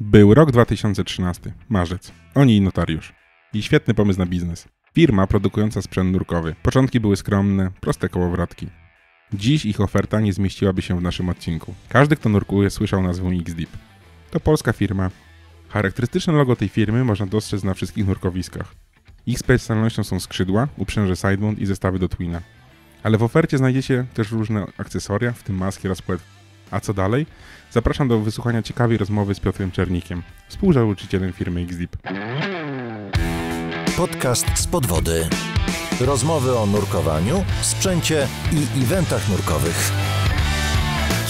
Był rok 2013, marzec. Oni i notariusz. I świetny pomysł na biznes. Firma produkująca sprzęt nurkowy. Początki były skromne, proste kołowrotki. Dziś ich oferta nie zmieściłaby się w naszym odcinku. Każdy, kto nurkuje, słyszał nazwę X-Deep. To polska firma. Charakterystyczne logo tej firmy można dostrzec na wszystkich nurkowiskach. Ich specjalnością są skrzydła, uprzęże sidemount i zestawy do Twina. Ale w ofercie znajdziecie też różne akcesoria, w tym maski oraz płetwy. A co dalej? Zapraszam do wysłuchania ciekawej rozmowy z Piotrem Czernikiem, współzałożycielem firmy X-Deep. Podcast z podwody. Rozmowy o nurkowaniu, sprzęcie i eventach nurkowych.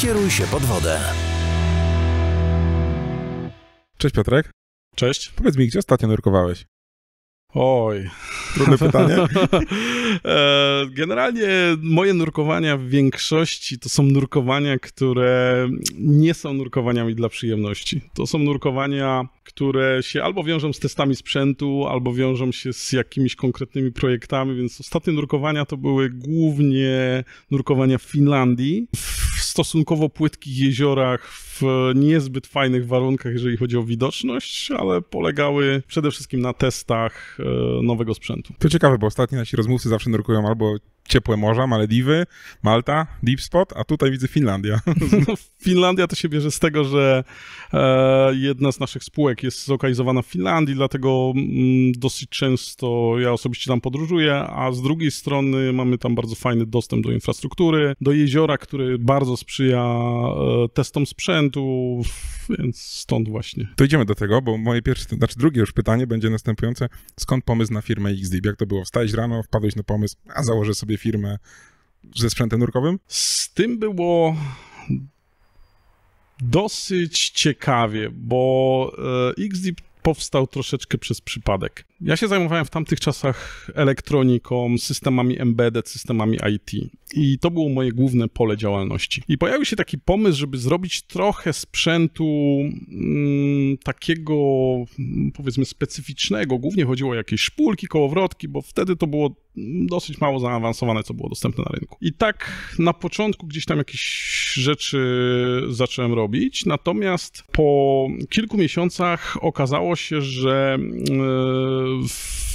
Kieruj się pod wodę. Cześć Piotrek. Cześć. Powiedz mi, gdzie ostatnio nurkowałeś? Oj. Trudne pytanie. Generalnie moje nurkowania w większości to są nurkowania, które nie są nurkowaniami dla przyjemności. To są nurkowania, które się albo wiążą z testami sprzętu, albo wiążą się z jakimiś konkretnymi projektami, więc ostatnie nurkowania to były głównie nurkowania w Finlandii, w stosunkowo płytkich jeziorach, w niezbyt fajnych warunkach, jeżeli chodzi o widoczność, ale polegały przede wszystkim na testach nowego sprzętu. To ciekawe, bo ostatni nasi rozmówcy zawsze nurkują albo ciepłe morza, Malediwy, Malta, Deep Spot, a tutaj widzę Finlandia. No, Finlandia to się bierze z tego, że jedna z naszych spółek jest zlokalizowana w Finlandii, dlatego dosyć często ja osobiście tam podróżuję, a z drugiej strony mamy tam bardzo fajny dostęp do infrastruktury, do jeziora, który bardzo sprzyja testom sprzętu, więc stąd właśnie. To idziemy do tego, bo moje drugie już pytanie będzie następujące. Skąd pomysł na firmę X-Deep? Jak to było? Wstałeś rano, wpadłeś na pomysł, a założę sobie firmę ze sprzętem nurkowym? Z tym było dosyć ciekawie, bo X-Deep powstał troszeczkę przez przypadek. Ja się zajmowałem w tamtych czasach elektroniką, systemami embedded, systemami IT i to było moje główne pole działalności. I pojawił się taki pomysł, żeby zrobić trochę sprzętu takiego, powiedzmy, specyficznego. Głównie chodziło o jakieś szpulki, kołowrotki, bo wtedy to było dosyć mało zaawansowane, co było dostępne na rynku. I tak na początku gdzieś tam jakieś rzeczy zacząłem robić, natomiast po kilku miesiącach okazało się, że w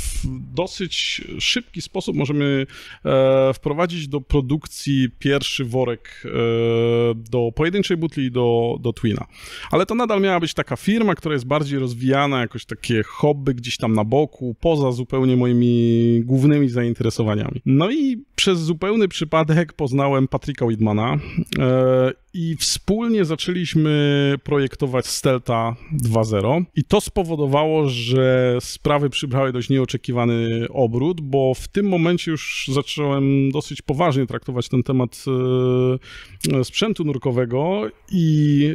dosyć szybki sposób możemy wprowadzić do produkcji pierwszy worek do pojedynczej butli do Twina. Ale to nadal miała być taka firma, która jest bardziej rozwijana, jakoś takie hobby gdzieś tam na boku, poza zupełnie moimi głównymi zainteresowaniami. No i przez zupełny przypadek poznałem Patryka Widmana i wspólnie zaczęliśmy projektować Stealtha 2.0 i to spowodowało, że sprawy przybrały dość nieoczekiwany obrót, bo w tym momencie już zacząłem dosyć poważnie traktować ten temat sprzętu nurkowego i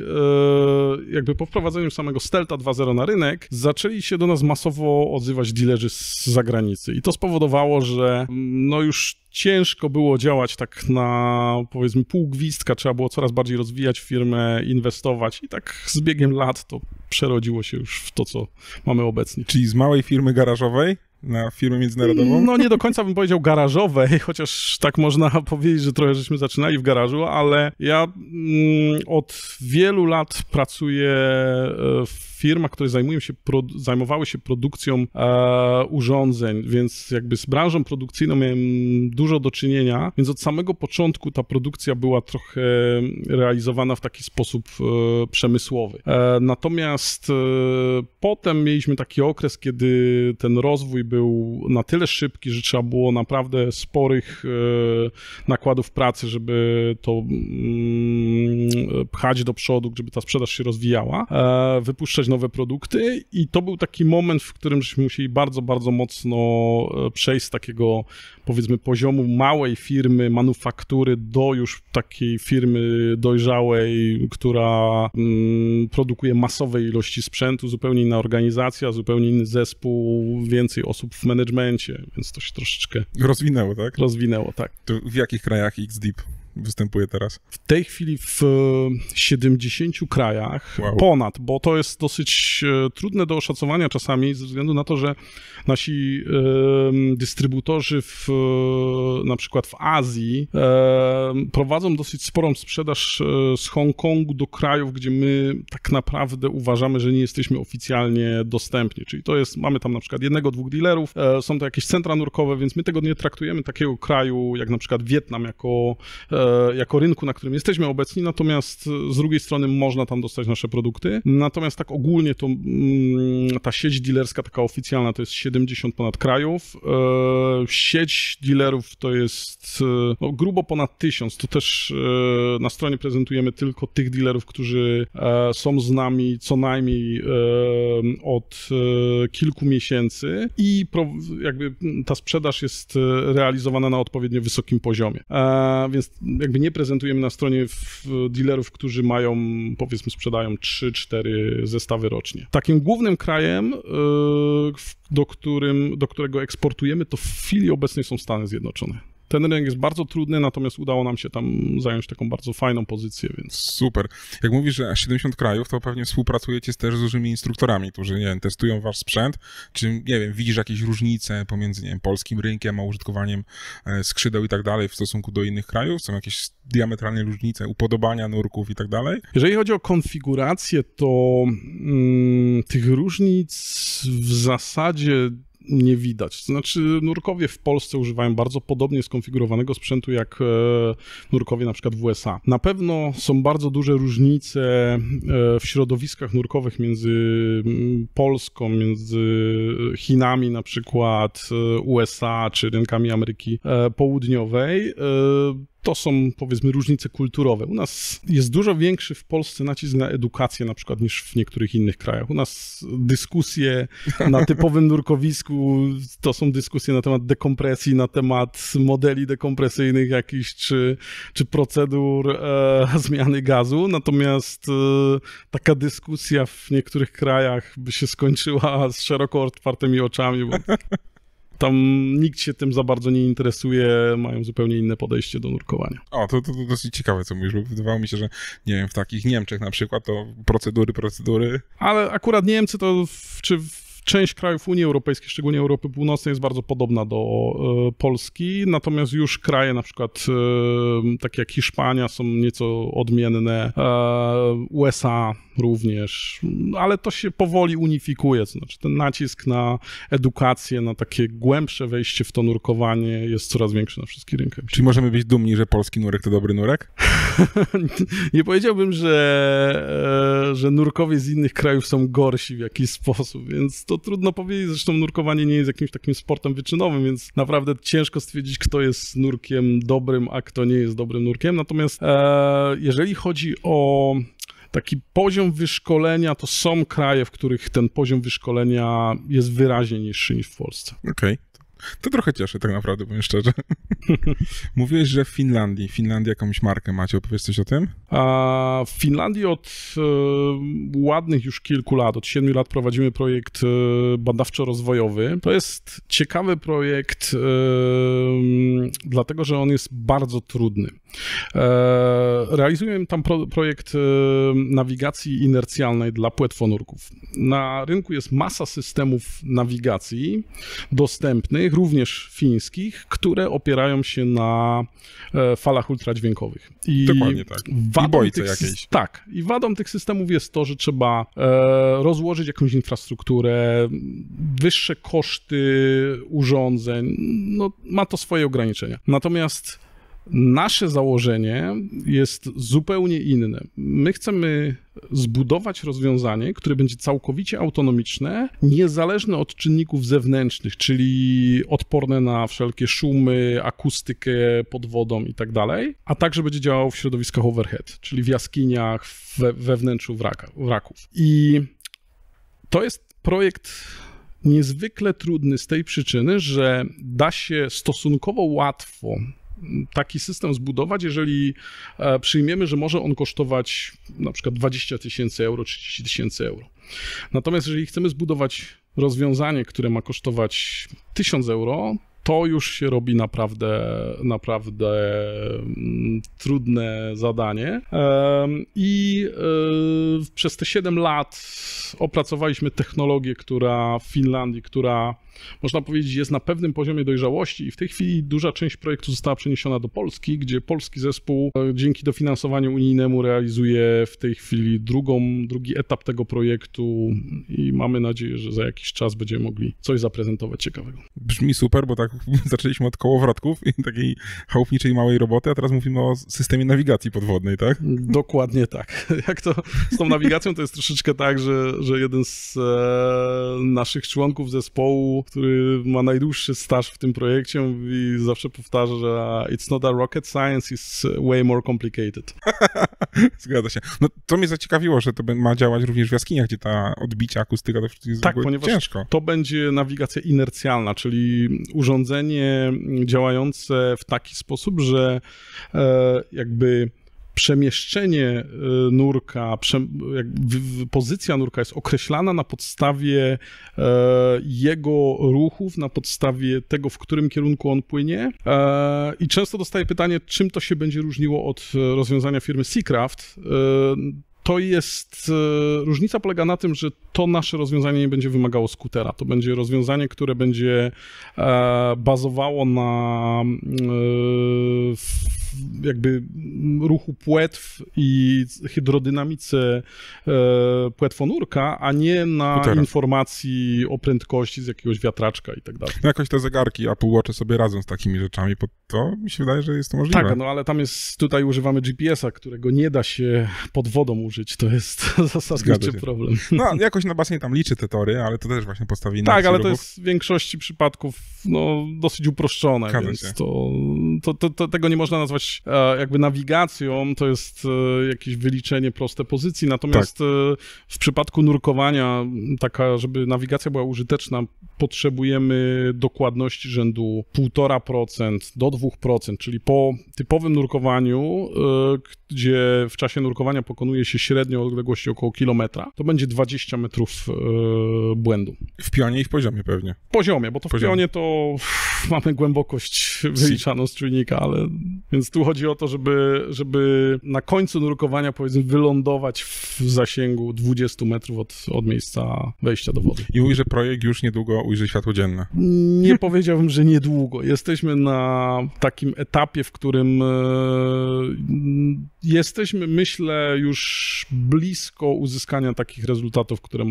jakby po wprowadzeniu samego Stealtha 2.0 na rynek zaczęli się do nas masowo odzywać dealerzy z zagranicy i to spowodowało, że no już ciężko było działać tak na, powiedzmy, pół gwizdka, trzeba było coraz bardziej rozwijać firmę, inwestować i tak z biegiem lat to przerodziło się już w to, co mamy obecnie. Czyli z małej firmy garażowej na firmę międzynarodową? No nie do końca bym powiedział garażowej, chociaż tak można powiedzieć, że trochę żeśmy zaczynali w garażu, ale ja od wielu lat pracuję w firmach, które zajmowały się produkcją urządzeń, więc jakby z branżą produkcyjną miałem dużo do czynienia, więc od samego początku ta produkcja była trochę realizowana w taki sposób przemysłowy. Natomiast potem mieliśmy taki okres, kiedy ten rozwój był na tyle szybki, że trzeba było naprawdę sporych nakładów pracy, żeby to pchać do przodu, żeby ta sprzedaż się rozwijała, wypuszczać nowe produkty i to był taki moment, w którym żeśmy musieli bardzo, bardzo mocno przejść z takiego, powiedzmy, poziomu małej firmy, manufaktury do już takiej firmy dojrzałej, która produkuje masowe ilości sprzętu, zupełnie inna organizacja, zupełnie inny zespół, więcej osób w managemencie, więc to się troszeczkę rozwinęło, tak? Rozwinęło, tak. To w jakich krajach X-Deep występuje teraz? W tej chwili w 70 krajach, ponad, bo to jest dosyć trudne do oszacowania czasami ze względu na to, że nasi dystrybutorzy na przykład w Azji prowadzą dosyć sporą sprzedaż z Hongkongu do krajów, gdzie my tak naprawdę uważamy, że nie jesteśmy oficjalnie dostępni. Czyli to jest, mamy tam na przykład 1-2 dealerów, są to jakieś centra nurkowe, więc my tego nie traktujemy takiego kraju jak na przykład Wietnam jako rynku, na którym jesteśmy obecni, natomiast z drugiej strony można tam dostać nasze produkty. Natomiast tak ogólnie to ta sieć dealerska taka oficjalna to jest 70 ponad krajów. Sieć dealerów to jest grubo ponad 1000. To też na stronie prezentujemy tylko tych dealerów, którzy są z nami co najmniej od kilku miesięcy i jakby ta sprzedaż jest realizowana na odpowiednio wysokim poziomie. Więc jakby nie prezentujemy na stronie dealerów, którzy mają, powiedzmy, sprzedają 3-4 zestawy rocznie. Takim głównym krajem, do którego eksportujemy, to w chwili obecnej są Stany Zjednoczone. Ten rynek jest bardzo trudny, natomiast udało nam się tam zająć taką bardzo fajną pozycję, więc... Super. Jak mówisz, że 70 krajów, to pewnie współpracujecie też z dużymi instruktorami, którzy, nie wiem, testują wasz sprzęt, czy, nie wiem, widzisz jakieś różnice pomiędzy, nie wiem, polskim rynkiem a użytkowaniem skrzydeł i tak dalej w stosunku do innych krajów? Są jakieś diametralne różnice, upodobania nurków i tak dalej? Jeżeli chodzi o konfigurację, to tych różnic w zasadzie nie widać. To znaczy nurkowie w Polsce używają bardzo podobnie skonfigurowanego sprzętu jak nurkowie na przykład w USA. Na pewno są bardzo duże różnice w środowiskach nurkowych między Polską, między Chinami na przykład, USA czy rynkami Ameryki Południowej. To są, powiedzmy, różnice kulturowe. U nas jest dużo większy w Polsce nacisk na edukację na przykład niż w niektórych innych krajach. U nas dyskusje na typowym nurkowisku to są dyskusje na temat dekompresji, na temat modeli dekompresyjnych jakichś, czy procedur zmiany gazu. Natomiast taka dyskusja w niektórych krajach by się skończyła z szeroko otwartymi oczami, bo tam nikt się tym za bardzo nie interesuje, mają zupełnie inne podejście do nurkowania. O, to dosyć ciekawe, co mówisz, bo wydawało mi się, że, nie wiem, w takich Niemczech na przykład to procedury. Ale akurat Niemcy to, część krajów Unii Europejskiej, szczególnie Europy Północnej, jest bardzo podobna do Polski, natomiast już kraje na przykład takie jak Hiszpania są nieco odmienne, USA również, ale to się powoli unifikuje, to znaczy ten nacisk na edukację, na takie głębsze wejście w to nurkowanie jest coraz większy na wszystkich rynkach. Czyli możemy być dumni, że polski nurek to dobry nurek? Nie powiedziałbym, że nurkowie z innych krajów są gorsi w jakiś sposób, więc to trudno powiedzieć. Zresztą nurkowanie nie jest jakimś takim sportem wyczynowym, więc naprawdę ciężko stwierdzić, kto jest nurkiem dobrym, a kto nie jest dobrym nurkiem. Natomiast jeżeli chodzi o taki poziom wyszkolenia, to są kraje, w których ten poziom wyszkolenia jest wyraźnie niższy niż w Polsce. Okej. To trochę cieszy, tak naprawdę, powiem szczerze. Mówiłeś, że w Finlandii jakąś markę macie, opowiesz coś o tym? W Finlandii od ładnych już kilku lat, od 7 lat prowadzimy projekt badawczo-rozwojowy. To jest ciekawy projekt, dlatego że on jest bardzo trudny. Realizujemy tam projekt nawigacji inercjalnej dla płetwonurków. Na rynku jest masa systemów nawigacji dostępnych, również fińskich, które opierają się na falach ultradźwiękowych. Dokładnie tak. I bojce jakiejś. Tak. I wadą tych systemów jest to, że trzeba rozłożyć jakąś infrastrukturę, wyższe koszty urządzeń. No, ma to swoje ograniczenia. Natomiast nasze założenie jest zupełnie inne. My chcemy zbudować rozwiązanie, które będzie całkowicie autonomiczne, niezależne od czynników zewnętrznych, czyli odporne na wszelkie szumy, akustykę pod wodą i tak dalej, a także będzie działało w środowiskach overhead, czyli w jaskiniach, we wnętrzu wraków. I to jest projekt niezwykle trudny z tej przyczyny, że da się stosunkowo łatwo taki system zbudować, jeżeli przyjmiemy, że może on kosztować na przykład 20 000 euro, 30 000 euro. Natomiast jeżeli chcemy zbudować rozwiązanie, które ma kosztować 1000 euro, to już się robi naprawdę trudne zadanie. I przez te 7 lat opracowaliśmy technologię, która w Finlandii, która można powiedzieć jest na pewnym poziomie dojrzałości i w tej chwili duża część projektu została przeniesiona do Polski, gdzie polski zespół dzięki dofinansowaniu unijnemu realizuje w tej chwili drugi etap tego projektu i mamy nadzieję, że za jakiś czas będziemy mogli coś zaprezentować ciekawego. Brzmi super, bo tak zaczęliśmy od kołowrotków i takiej chałupniczej małej roboty, a teraz mówimy o systemie nawigacji podwodnej, tak? Dokładnie tak. Jak to z tą nawigacją to jest troszeczkę tak, że jeden z naszych członków zespołu, który ma najdłuższy staż w tym projekcie, mówi, zawsze powtarza, że it's not a rocket science, it's way more complicated. Zgadza się. No to mnie zaciekawiło, że to ma działać również w jaskiniach, gdzie ta odbicia, akustyka to jest tak, ponieważ ciężko. To będzie nawigacja inercjalna, czyli urządzenie działające w taki sposób, że jakby przemieszczenie nurka, pozycja nurka jest określana na podstawie jego ruchów, na podstawie tego, w którym kierunku on płynie. I często dostaję pytanie, czym to się będzie różniło od rozwiązania firmy Seacraft. To jest, różnica polega na tym, że to nasze rozwiązanie nie będzie wymagało skutera. To będzie rozwiązanie, które będzie bazowało na jakby ruchu płetw i hydrodynamice płetwonurka, a nie na informacji o prędkości z jakiegoś wiatraczka i tak dalej. No jakoś te zegarki Apple Watche sobie radzą z takimi rzeczami, bo to mi się wydaje, że jest to możliwe. Tak, no ale tam tutaj używamy GPS-a, którego nie da się pod wodą użyć. To jest zasadniczy problem. No jakoś na basenie tam liczy te tory, ale to też właśnie postawi tak, ale to jest w większości przypadków dosyć uproszczone, Zgadza więc się. to tego nie można nazwać jakby nawigacją, to jest jakieś wyliczenie proste pozycji, natomiast w przypadku nurkowania, żeby nawigacja była użyteczna, potrzebujemy dokładności rzędu 1,5% do 2%, czyli po typowym nurkowaniu, gdzie w czasie nurkowania pokonuje się średnio odległości około kilometra, to będzie 20 metrów błędu. W pionie i w poziomie pewnie. W poziomie, bo to w pionie to mamy głębokość wyliczaną z czujnika, ale więc tu chodzi o to, żeby na końcu nurkowania, powiedzmy, wylądować w zasięgu 20 metrów od miejsca wejścia do wody. I mówi, że projekt już niedługo ujrzy światło dzienne. Nie powiedziałbym, że niedługo. Jesteśmy na takim etapie, w którym jesteśmy, myślę, już blisko uzyskania takich rezultatów, które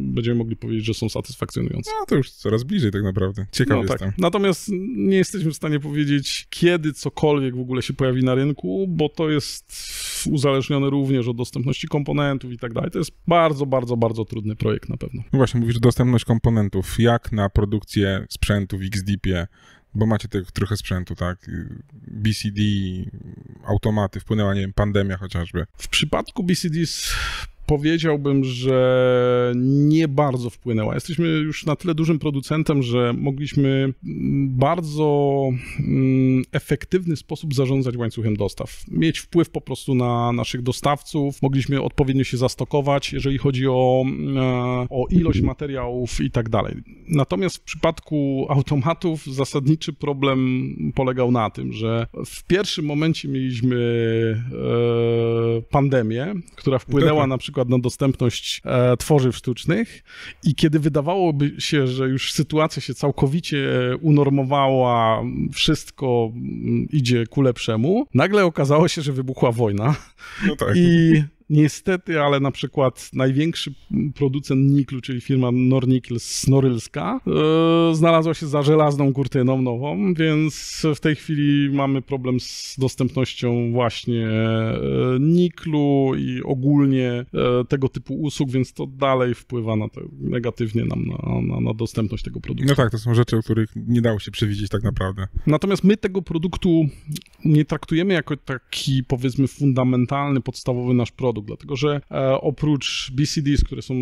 będziemy mogli powiedzieć, że są satysfakcjonujące. No to już coraz bliżej tak naprawdę. Ciekaw jestem. Tak. Natomiast nie jesteśmy w stanie powiedzieć, kiedy cokolwiek w ogóle się pojawi na rynku, bo to jest uzależnione również od dostępności komponentów i tak dalej. To jest bardzo, bardzo, bardzo trudny projekt na pewno. No właśnie, mówisz dostępność komponentów. Jak na produkcję sprzętu w XDeepie, bo macie trochę sprzętu, tak? BCD, automaty, wpłynęła, nie wiem, pandemia chociażby. W przypadku BCDs powiedziałbym, że nie bardzo wpłynęła. Jesteśmy już na tyle dużym producentem, że mogliśmy bardzo efektywny sposób zarządzać łańcuchem dostaw. Mieć wpływ po prostu na naszych dostawców, mogliśmy odpowiednio się zastokować, jeżeli chodzi o ilość materiałów i tak dalej. Natomiast w przypadku automatów zasadniczy problem polegał na tym, że w pierwszym momencie mieliśmy pandemię, która wpłynęła na przykład na dostępność tworzyw sztucznych i kiedy wydawałoby się, że już sytuacja się całkowicie unormowała, wszystko idzie ku lepszemu, nagle okazało się, że wybuchła wojna. No tak. I niestety, ale na przykład największy producent niklu, czyli firma Nornickel z Norylska, znalazła się za żelazną kurtyną nową, więc w tej chwili mamy problem z dostępnością właśnie niklu i ogólnie tego typu usług, więc to dalej wpływa negatywnie nam na dostępność tego produktu. No tak, to są rzeczy, o których nie dało się przewidzieć tak naprawdę. Natomiast my tego produktu nie traktujemy jako taki, powiedzmy, fundamentalny, podstawowy nasz produkt. produkt, dlatego że oprócz BCDs, które są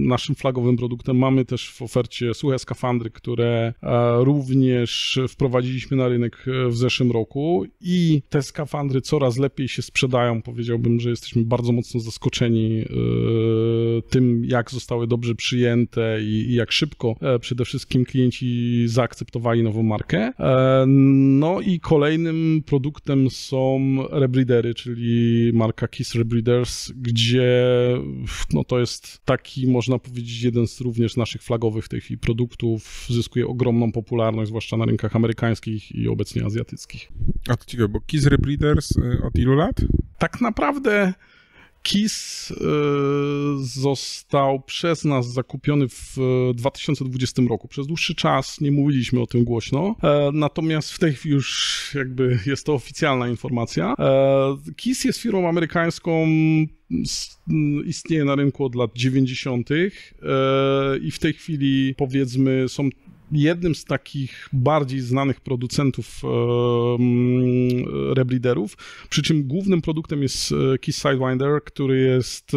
naszym flagowym produktem, mamy też w ofercie suche skafandry, które również wprowadziliśmy na rynek w zeszłym roku i te skafandry coraz lepiej się sprzedają. Powiedziałbym, że jesteśmy bardzo mocno zaskoczeni tym, jak zostały dobrze przyjęte i jak szybko przede wszystkim klienci zaakceptowali nową markę. No i kolejnym produktem są rebreedery, czyli marka Kiss Rebreeders, gdzie no to jest taki, można powiedzieć, jeden z również naszych flagowych w tej chwili produktów. Zyskuje ogromną popularność, zwłaszcza na rynkach amerykańskich i obecnie azjatyckich. A to ciekawe, bo Kiss Rebreeders od ilu lat? Tak naprawdę Kiss został przez nas zakupiony w 2020 roku. Przez dłuższy czas nie mówiliśmy o tym głośno, natomiast w tej chwili już jakby jest to oficjalna informacja. Kiss jest firmą amerykańską, istnieje na rynku od lat 90. I w tej chwili, powiedzmy, są jednym z takich bardziej znanych producentów rebreederów, przy czym głównym produktem jest Kiss Sidewinder, który jest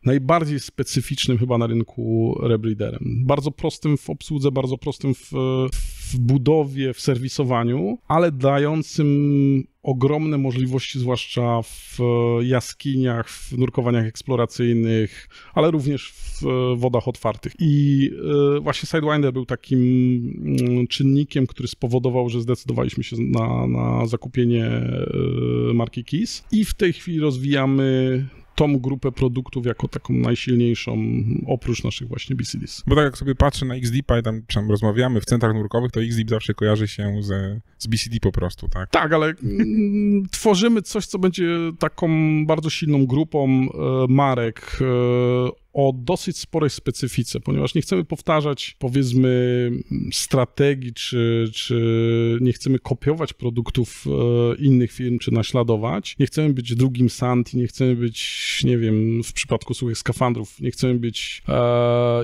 najbardziej specyficznym chyba na rynku rebreederem. Bardzo prostym w obsłudze, bardzo prostym w budowie, w serwisowaniu, ale dającym ogromne możliwości, zwłaszcza w jaskiniach, w nurkowaniach eksploracyjnych, ale również w wodach otwartych. I właśnie Sidewinder był takim czynnikiem, który spowodował, że zdecydowaliśmy się na zakupienie marki Kiss i w tej chwili rozwijamy tą grupę produktów jako taką najsilniejszą, oprócz naszych właśnie BCDs. Bo tak jak sobie patrzę na XDeepa i tam rozmawiamy w centrach nurkowych, to XDeep zawsze kojarzy się z BCD po prostu, tak? Tak, ale tworzymy coś, co będzie taką bardzo silną grupą marek o dosyć sporej specyfice, ponieważ nie chcemy powtarzać, powiedzmy, strategii, czy nie chcemy kopiować produktów innych firm, czy naśladować. Nie chcemy być drugim Santi, nie chcemy być, nie wiem, w przypadku suchych skafandrów, nie chcemy być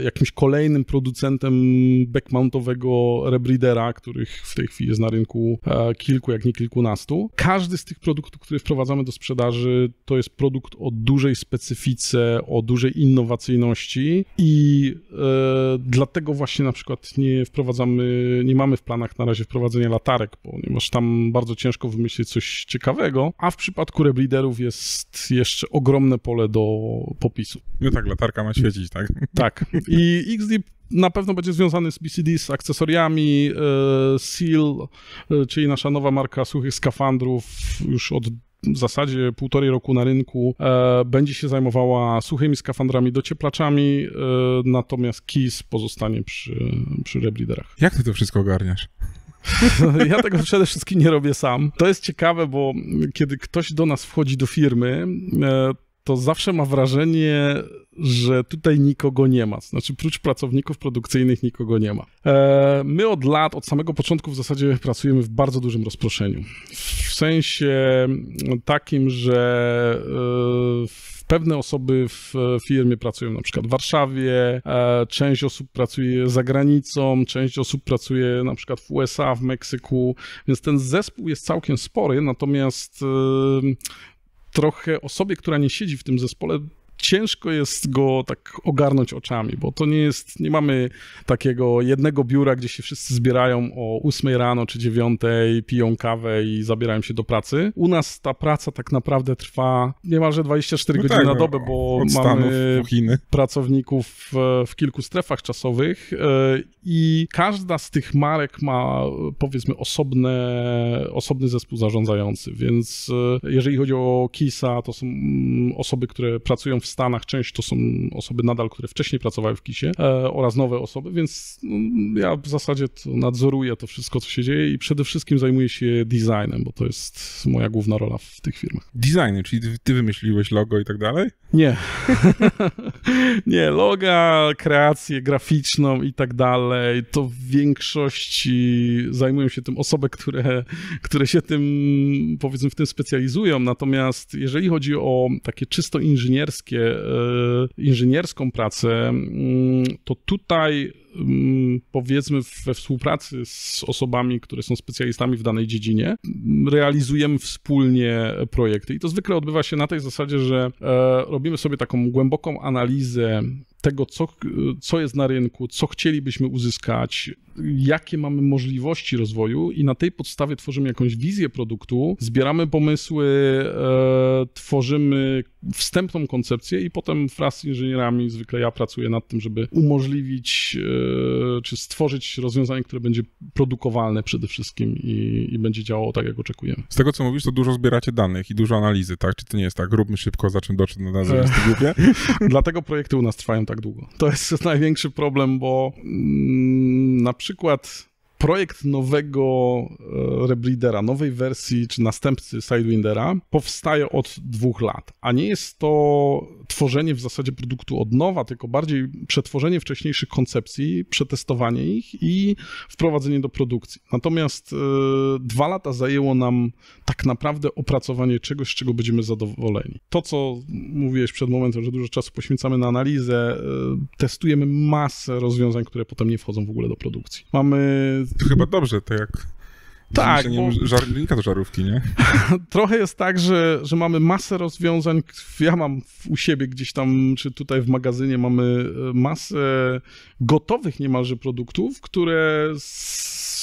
jakimś kolejnym producentem backmountowego rebreedera, których w tej chwili jest na rynku kilku, jak nie kilkunastu. Każdy z tych produktów, które wprowadzamy do sprzedaży, to jest produkt o dużej specyfice, o dużej innowacyjności i dlatego właśnie na przykład nie mamy w planach na razie wprowadzenia latarek, ponieważ tam bardzo ciężko wymyślić coś ciekawego, a w przypadku rebreederów jest jeszcze ogromne pole do popisu. No tak, latarka ma świecić, tak? Tak. I XDeep na pewno będzie związany z BCD, z akcesoriami. Seal, czyli nasza nowa marka suchych skafandrów, już od w zasadzie 1,5 roku na rynku, będzie się zajmowała suchymi skafandrami, docieplaczami, natomiast Kiss pozostanie przy rebreederach. Jak ty to wszystko ogarniasz? Ja tego przede wszystkim nie robię sam. To jest ciekawe, bo kiedy ktoś do nas wchodzi do firmy, to zawsze ma wrażenie, że tutaj nikogo nie ma. Znaczy, prócz pracowników produkcyjnych nikogo nie ma. My od lat, od samego początku w zasadzie pracujemy w bardzo dużym rozproszeniu. W sensie takim, że pewne osoby w firmie pracują na przykład w Warszawie, część osób pracuje za granicą, część osób pracuje na przykład w USA, w Meksyku, więc ten zespół jest całkiem spory, natomiast trochę osobie, która nie siedzi w tym zespole, ciężko jest go tak ogarnąć oczami, bo to nie mamy takiego jednego biura, gdzie się wszyscy zbierają o 8 rano czy 9, piją kawę i zabierają się do pracy. U nas ta praca tak naprawdę trwa niemalże 24 godziny na dobę, bo mamy pracowników w kilku strefach czasowych i każda z tych marek ma, powiedzmy, osobny zespół zarządzający, więc jeżeli chodzi o Kissa, to są osoby, które pracują w Stanach, część to są osoby nadal, które wcześniej pracowały w Kissie oraz nowe osoby, więc ja w zasadzie nadzoruję to wszystko, co się dzieje i przede wszystkim zajmuję się designem, bo to jest moja główna rola w tych firmach. Designem, czyli ty wymyśliłeś logo i tak dalej? Nie. Nie, loga, kreację graficzną i tak dalej, to w większości zajmują się tym osoby, które się tym, powiedzmy, w tym specjalizują, natomiast jeżeli chodzi o takie czysto inżynierskie inżynierską pracę, to tutaj powiedzmy we współpracy z osobami, które są specjalistami w danej dziedzinie, realizujemy wspólnie projekty. I to zwykle odbywa się na tej zasadzie, że robimy sobie taką głęboką analizę tego, co jest na rynku, co chcielibyśmy uzyskać, jakie mamy możliwości rozwoju i na tej podstawie tworzymy jakąś wizję produktu, zbieramy pomysły, tworzymy wstępną koncepcję i potem wraz z inżynierami, zwykle ja pracuję nad tym, żeby umożliwić czy stworzyć rozwiązanie, które będzie produkowalne przede wszystkim i będzie działało tak, jak oczekujemy. Z tego, co mówisz, to dużo zbieracie danych i dużo analizy, tak? Czy to nie jest tak, róbmy szybko, za czym doszedł na nazwę jest głupie? Dlatego projekty u nas trwają tak długo. To jest największy problem, bo na przykład projekt nowego Rebreathera, nowej wersji czy następcy Sidewindera powstaje od 2 lat, a nie jest to tworzenie w zasadzie produktu od nowa, tylko bardziej przetworzenie wcześniejszych koncepcji, przetestowanie ich i wprowadzenie do produkcji. Natomiast 2 lata zajęło nam tak naprawdę opracowanie czegoś, z czego będziemy zadowoleni. To, co mówiłeś przed momentem, że dużo czasu poświęcamy na analizę, testujemy masę rozwiązań, które potem nie wchodzą w ogóle do produkcji. To chyba dobrze, to jak... Tak, bo... Linka do żarówki, nie? Trochę jest tak, że mamy masę rozwiązań. Ja mam u siebie gdzieś tam, czy tutaj w magazynie mamy masę gotowych niemalże produktów, które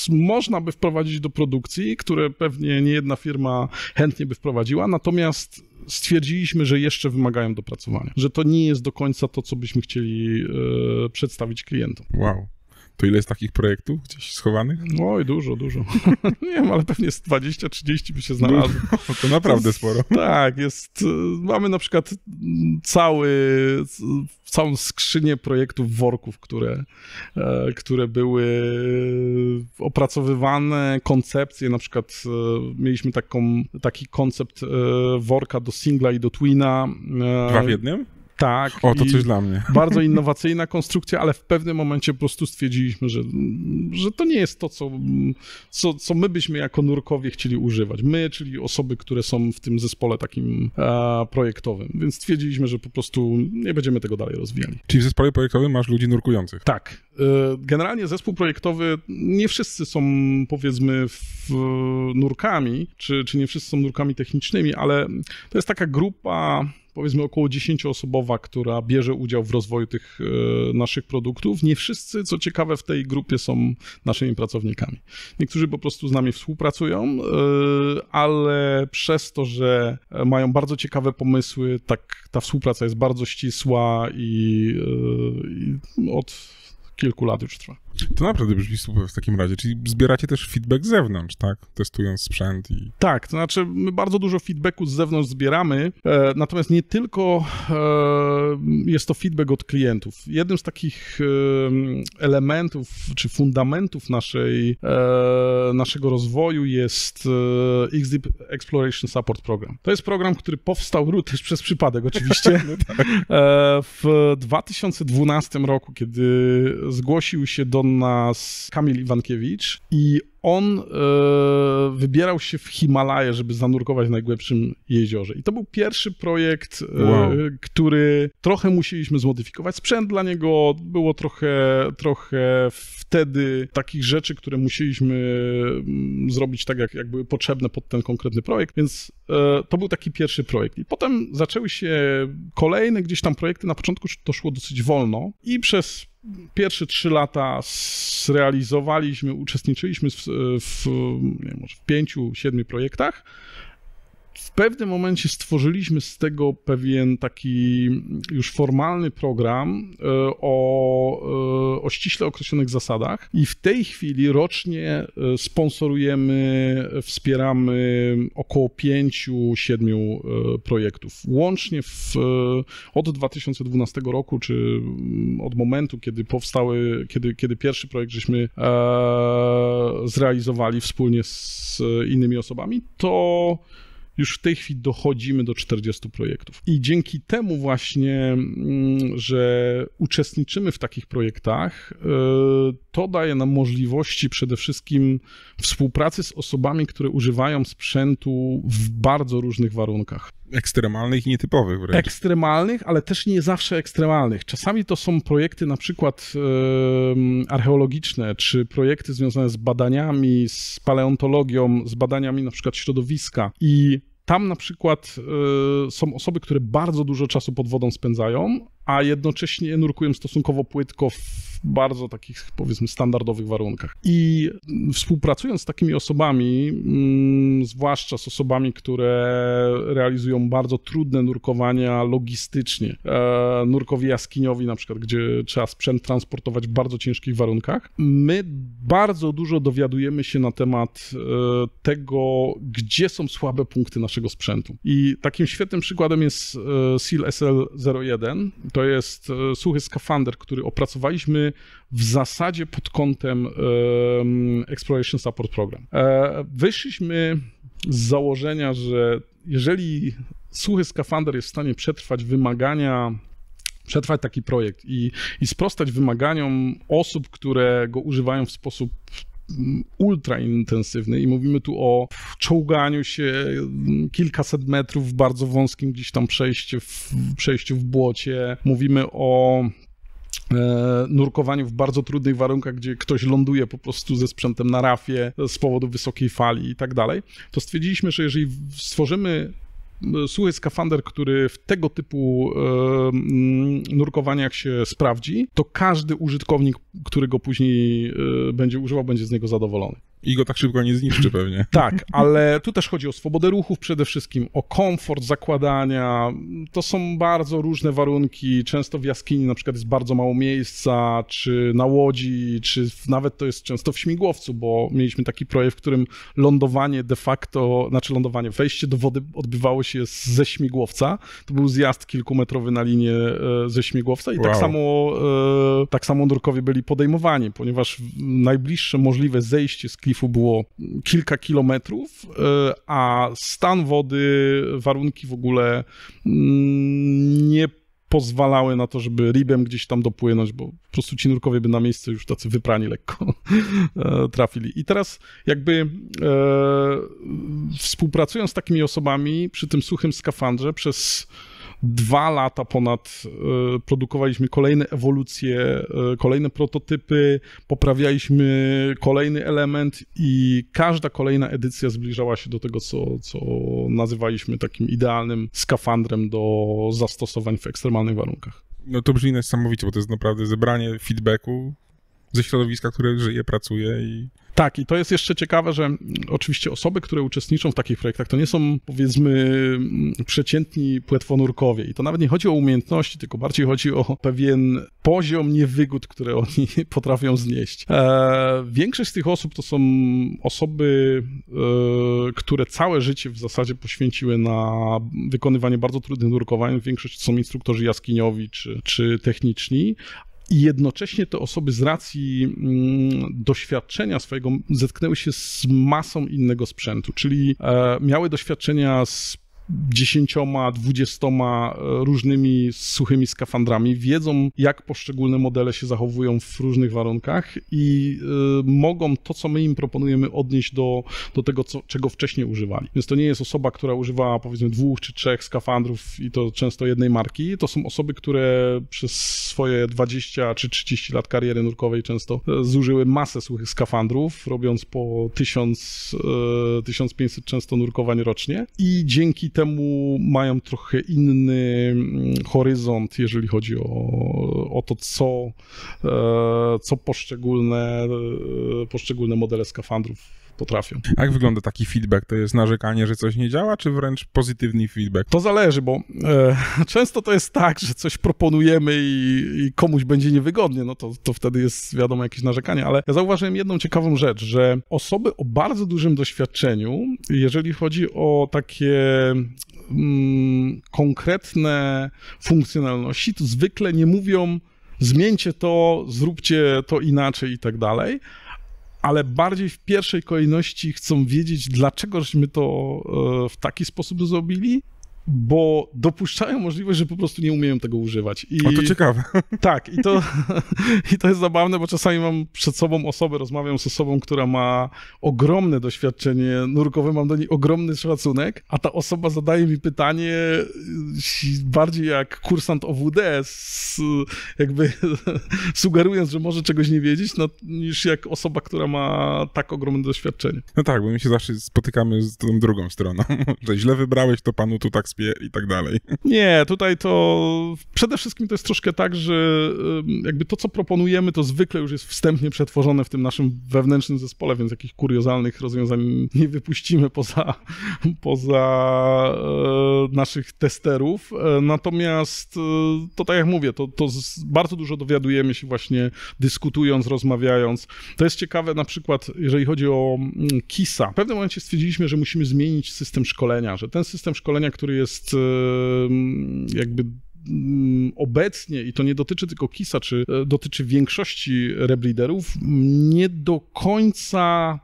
można by wprowadzić do produkcji, które pewnie nie jedna firma chętnie by wprowadziła, natomiast stwierdziliśmy, że jeszcze wymagają dopracowania, że to nie jest do końca to, co byśmy chcieli przedstawić klientom. Wow. To ile jest takich projektów gdzieś schowanych? Oj, dużo. Nie wiem, ale pewnie z 20-30 by się znalazło. To naprawdę sporo. Tak, mamy na przykład całą skrzynię projektów, worków, które były opracowywane, koncepcje, na przykład mieliśmy taki koncept worka do singla i do twina. 2 w jednym? Tak. O, to coś dla mnie. Bardzo innowacyjna konstrukcja, ale w pewnym momencie po prostu stwierdziliśmy, że to nie jest to, co my byśmy jako nurkowie chcieli używać. My, czyli osoby, które są w tym zespole takim projektowym. Więc stwierdziliśmy, że po prostu nie będziemy tego dalej rozwijali. Czyli w zespole projektowym masz ludzi nurkujących? Tak. Generalnie zespół projektowy, nie wszyscy są, powiedzmy, nurkami, czy nie wszyscy są nurkami technicznymi, ale to jest taka grupa, powiedzmy około 10-osobowa, która bierze udział w rozwoju tych naszych produktów. Nie wszyscy, co ciekawe, w tej grupie są naszymi pracownikami. Niektórzy po prostu z nami współpracują, ale przez to, że mają bardzo ciekawe pomysły, tak ta współpraca jest bardzo ścisła i od kilku lat już trwa. To naprawdę brzmi super w takim razie, czyli zbieracie też feedback z zewnątrz, tak? Testując sprzęt i... Tak, to znaczy my bardzo dużo feedbacku z zewnątrz zbieramy, natomiast nie tylko jest to feedback od klientów. Jednym z takich elementów czy fundamentów naszego rozwoju jest XDeep Exploration Support Program. To jest program, który powstał też przez przypadek oczywiście. No tak. W 2012 roku, kiedy zgłosił się do nas Kamil Iwankiewicz i on wybierał się w Himalaje, żeby zanurkować w najgłębszym jeziorze. I to był pierwszy projekt, który trochę musieliśmy zmodyfikować. Sprzęt dla niego było trochę wtedy takich rzeczy, które musieliśmy zrobić tak, jak były potrzebne pod ten konkretny projekt, więc to był taki pierwszy projekt. I potem zaczęły się kolejne gdzieś tam projekty. Na początku to szło dosyć wolno i przez pierwsze 3 lata uczestniczyliśmy w 5-7 projektach. W pewnym momencie stworzyliśmy z tego pewien taki już formalny program o ściśle określonych zasadach i w tej chwili rocznie sponsorujemy, wspieramy około 5-7 projektów. Łącznie od 2012 roku, czy od momentu, kiedy kiedy pierwszy projekt żeśmy zrealizowali wspólnie z innymi osobami, to już w tej chwili dochodzimy do 40 projektów. I dzięki temu właśnie, że uczestniczymy w takich projektach, to daje nam możliwości przede wszystkim współpracy z osobami, które używają sprzętu w bardzo różnych warunkach. Ekstremalnych i nietypowych wręcz. Ekstremalnych, ale też nie zawsze ekstremalnych. Czasami to są projekty na przykład archeologiczne, czy projekty związane z badaniami, z paleontologią, z badaniami na przykład środowiska i tam na przykład są osoby, które bardzo dużo czasu pod wodą spędzają, a jednocześnie nurkują stosunkowo płytko w bardzo takich, powiedzmy, standardowych warunkach. I współpracując z takimi osobami, zwłaszcza z osobami, które realizują bardzo trudne nurkowania logistycznie, nurkowi jaskiniowi na przykład, gdzie trzeba sprzęt transportować w bardzo ciężkich warunkach, my bardzo dużo dowiadujemy się na temat tego, gdzie są słabe punkty naszego sprzętu. I takim świetnym przykładem jest Seal SL01. To jest suchy skafander, który opracowaliśmy w zasadzie pod kątem Exploration Support Program. Wyszliśmy z założenia, że jeżeli suchy skafander jest w stanie przetrwać taki projekt i sprostać wymaganiom osób, które go używają w sposób ultra intensywny i mówimy tu o czołganiu się kilkaset metrów w bardzo wąskim gdzieś tam przejściu w błocie, mówimy o nurkowaniu w bardzo trudnych warunkach, gdzie ktoś ląduje po prostu ze sprzętem na rafie z powodu wysokiej fali i tak dalej, to stwierdziliśmy, że jeżeli stworzymy suchy skafander, który w tego typu nurkowaniach się sprawdzi, to każdy użytkownik, który go później będzie używał, będzie z niego zadowolony. I go tak szybko nie zniszczy pewnie. Tak, ale tu też chodzi o swobodę ruchów przede wszystkim, o komfort zakładania. To są bardzo różne warunki. Często w jaskini na przykład jest bardzo mało miejsca, czy na łodzi, czy nawet to jest często w śmigłowcu, bo mieliśmy taki projekt, w którym lądowanie de facto, wejście do wody odbywało się ze śmigłowca. To był zjazd kilkumetrowy na linię ze śmigłowca i wow. tak samo nurkowie byli podejmowani, ponieważ najbliższe możliwe zejście z klifu było kilka kilometrów, a stan wody, warunki w ogóle nie pozwalały na to, żeby ribem gdzieś tam dopłynąć, bo po prostu ci nurkowie by na miejsce już tacy wyprani lekko trafili. I teraz jakby współpracując z takimi osobami przy tym suchym skafandrze przez 2 lata ponad produkowaliśmy kolejne ewolucje, kolejne prototypy, poprawialiśmy kolejny element i każda kolejna edycja zbliżała się do tego, co nazywaliśmy takim idealnym skafandrem do zastosowań w ekstremalnych warunkach. No to brzmi niesamowicie, bo to jest naprawdę zebranie feedbacku ze środowiska, które żyje, pracuje i... Tak, i to jest jeszcze ciekawe, że oczywiście osoby, które uczestniczą w takich projektach, to nie są, powiedzmy, przeciętni płetwonurkowie. I to nawet nie chodzi o umiejętności, tylko bardziej chodzi o pewien poziom niewygód, które oni potrafią znieść. Większość z tych osób to są osoby, które całe życie w zasadzie poświęciły na wykonywanie bardzo trudnych nurkowań. Większość to są instruktorzy jaskiniowi czy techniczni. I jednocześnie te osoby z racji doświadczenia swojego zetknęły się z masą innego sprzętu, czyli miały doświadczenia z 10, 20 różnymi suchymi skafandrami, wiedzą, jak poszczególne modele się zachowują w różnych warunkach i mogą to, co my im proponujemy, odnieść do tego, czego wcześniej używali. Więc to nie jest osoba, która używa, powiedzmy, 2 czy 3 skafandrów i to często jednej marki. To są osoby, które przez swoje 20 czy 30 lat kariery nurkowej często zużyły masę suchych skafandrów, robiąc po 1000-1500 często nurkowań rocznie i dzięki temu mają trochę inny horyzont, jeżeli chodzi o to, co poszczególne modele skafandrów potrafią. A jak wygląda taki feedback? To jest narzekanie, że coś nie działa, czy wręcz pozytywny feedback? To zależy, bo często to jest tak, że coś proponujemy i komuś będzie niewygodnie, no to wtedy jest, wiadomo, jakieś narzekanie, ale ja zauważyłem jedną ciekawą rzecz, że osoby o bardzo dużym doświadczeniu, jeżeli chodzi o takie konkretne funkcjonalności, to zwykle nie mówią zmieńcie to, zróbcie to inaczej i tak dalej, ale bardziej w pierwszej kolejności chcą wiedzieć, dlaczego żeśmy to w taki sposób zrobili bo dopuszczają możliwość, że po prostu nie umieją tego używać. O, to ciekawe. Tak, i to jest zabawne, bo czasami mam przed sobą osobę, rozmawiam z osobą, która ma ogromne doświadczenie nurkowe, mam do niej ogromny szacunek, a ta osoba zadaje mi pytanie bardziej jak kursant OWD, jakby sugerując, że może czegoś nie wiedzieć, no, niż jak osoba, która ma tak ogromne doświadczenie. No tak, bo my się zawsze spotykamy z tą drugą stroną, że źle wybrałeś, to panu tu tak i tak dalej. Nie, tutaj to przede wszystkim to jest troszkę tak, że jakby to, co proponujemy, to zwykle już jest wstępnie przetworzone w tym naszym wewnętrznym zespole, więc jakichś kuriozalnych rozwiązań nie wypuścimy poza naszych testerów. Natomiast to tak jak mówię, to bardzo dużo dowiadujemy się właśnie dyskutując, rozmawiając. To jest ciekawe na przykład, jeżeli chodzi o KISS-a. W pewnym momencie stwierdziliśmy, że musimy zmienić system szkolenia, że ten system szkolenia, który jest jakby obecnie, i to nie dotyczy tylko KISS-a, czy dotyczy większości rebreederów, nie do końca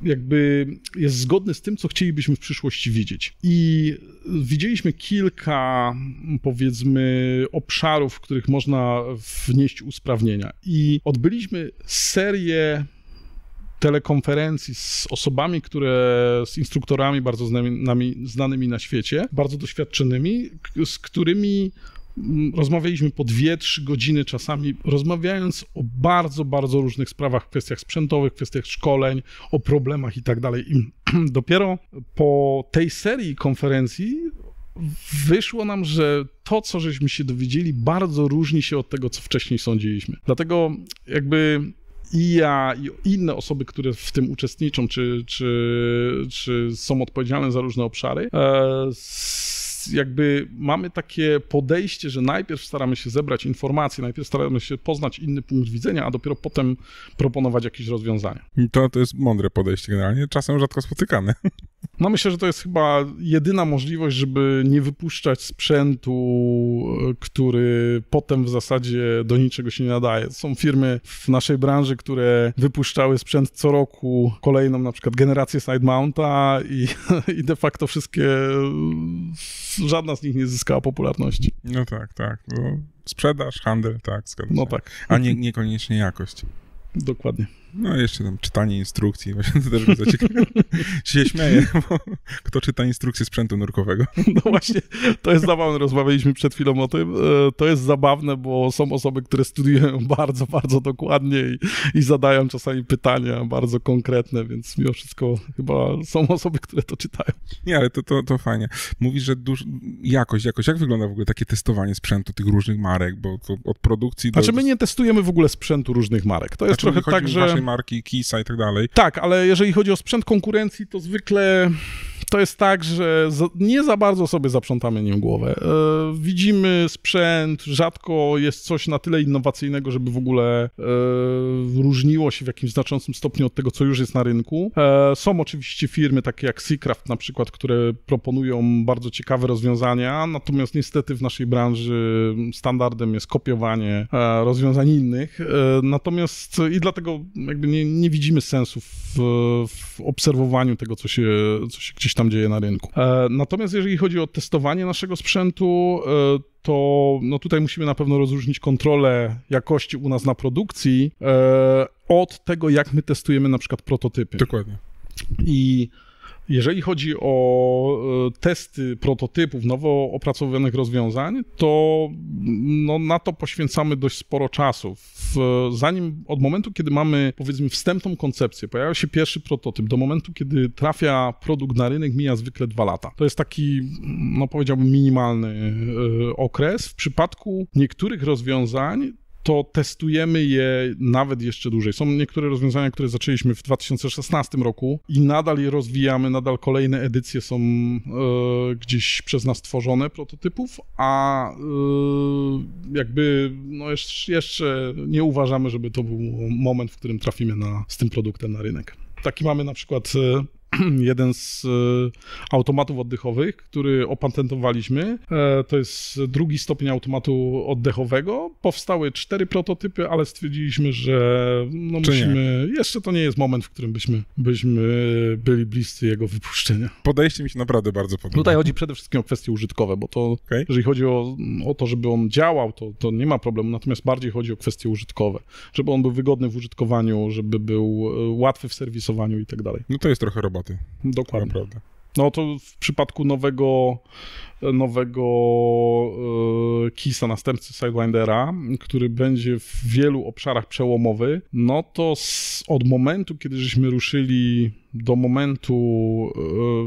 jakby jest zgodny z tym, co chcielibyśmy w przyszłości widzieć. I widzieliśmy kilka, powiedzmy, obszarów, w których można wnieść usprawnienia. I serię telekonferencji z osobami, z instruktorami bardzo znanymi na świecie, bardzo doświadczonymi, z którymi rozmawialiśmy po 2-3 godziny czasami, rozmawiając o bardzo, bardzo różnych sprawach, w kwestiach sprzętowych, w kwestiach szkoleń, o problemach i tak dalej. I dopiero po tej serii konferencji wyszło nam, że to, co żeśmy się dowiedzieli, bardzo różni się od tego, co wcześniej sądziliśmy. Dlatego jakby i ja, i inne osoby, które w tym uczestniczą, czy są odpowiedzialne za różne obszary, jakby mamy takie podejście, że najpierw staramy się zebrać informacje, najpierw staramy się poznać inny punkt widzenia, a dopiero potem proponować jakieś rozwiązania. To jest mądre podejście generalnie, czasem rzadko spotykane. No myślę, że to jest chyba jedyna możliwość, żeby nie wypuszczać sprzętu, który potem w zasadzie do niczego się nie nadaje. Są firmy w naszej branży, które wypuszczały sprzęt co roku, kolejną na przykład generację side mounta i de facto żadna z nich nie zyskała popularności. No tak. No, sprzedaż, handel, tak, zgadza się. No tak. A niekoniecznie jakość. Dokładnie. No jeszcze tam czytanie instrukcji, właśnie to też mnie zaciekawiło. Się śmieję, bo kto czyta instrukcję sprzętu nurkowego? No właśnie, to jest zabawne, rozmawialiśmy przed chwilą o tym. To jest zabawne, bo są osoby, które studiują bardzo, bardzo dokładnie i zadają czasami pytania bardzo konkretne, więc mimo wszystko chyba są osoby, które to czytają. Nie, ale to fajnie. Mówisz, że jakość. Jak wygląda w ogóle takie testowanie sprzętu tych różnych marek, bo to od produkcji do... Znaczy my nie testujemy w ogóle sprzętu różnych marek. To jest trochę tak, że... marki, KISS-a i tak dalej. Tak, ale jeżeli chodzi o sprzęt konkurencji, to zwykle to jest tak, że nie za bardzo sobie zaprzątamy nim głowę. Widzimy sprzęt, rzadko jest coś na tyle innowacyjnego, żeby w ogóle różniło się w jakimś znaczącym stopniu od tego, co już jest na rynku. Są oczywiście firmy takie jak Seacraft na przykład, które proponują bardzo ciekawe rozwiązania, natomiast niestety w naszej branży standardem jest kopiowanie rozwiązań innych. Natomiast i dlatego jakby nie widzimy sensu w obserwowaniu tego, co się gdzieś tam dzieje na rynku. Natomiast jeżeli chodzi o testowanie naszego sprzętu, to no tutaj musimy na pewno rozróżnić kontrolę jakości u nas na produkcji od tego, jak my testujemy na przykład prototypy. Dokładnie. I jeżeli chodzi o testy prototypów, nowo opracowywanych rozwiązań, to no, na to poświęcamy dość sporo czasu. Zanim od momentu, kiedy mamy, powiedzmy, wstępną koncepcję, pojawia się pierwszy prototyp, do momentu, kiedy trafia produkt na rynek, mija zwykle 2 lata. To jest taki, no powiedziałbym, minimalny okres. W przypadku niektórych rozwiązań to testujemy je nawet jeszcze dłużej. Są niektóre rozwiązania, które zaczęliśmy w 2016 roku i nadal je rozwijamy, nadal kolejne edycje są gdzieś przez nas tworzone prototypów, a jakby no jeszcze nie uważamy, żeby to był moment, w którym trafimy z tym produktem na rynek. Taki mamy na przykład jeden z automatów oddechowych, który opatentowaliśmy. To jest drugi stopień automatu oddechowego. Powstały 4 prototypy, ale stwierdziliśmy, że no musimy... Jeszcze to nie jest moment, w którym byśmy byli bliscy jego wypuszczenia. Podejście mi się naprawdę bardzo podoba. Tutaj chodzi przede wszystkim o kwestie użytkowe, bo to, jeżeli chodzi o to, żeby on działał, to nie ma problemu, natomiast bardziej chodzi o kwestie użytkowe. Żeby on był wygodny w użytkowaniu, żeby był łatwy w serwisowaniu i tak dalej. No to jest trochę roboty. Dokładnie. Naprawdę. No to w przypadku nowego KISS-a, następcy Sidewindera, który będzie w wielu obszarach przełomowy, no to od momentu, kiedy żeśmy ruszyli do momentu,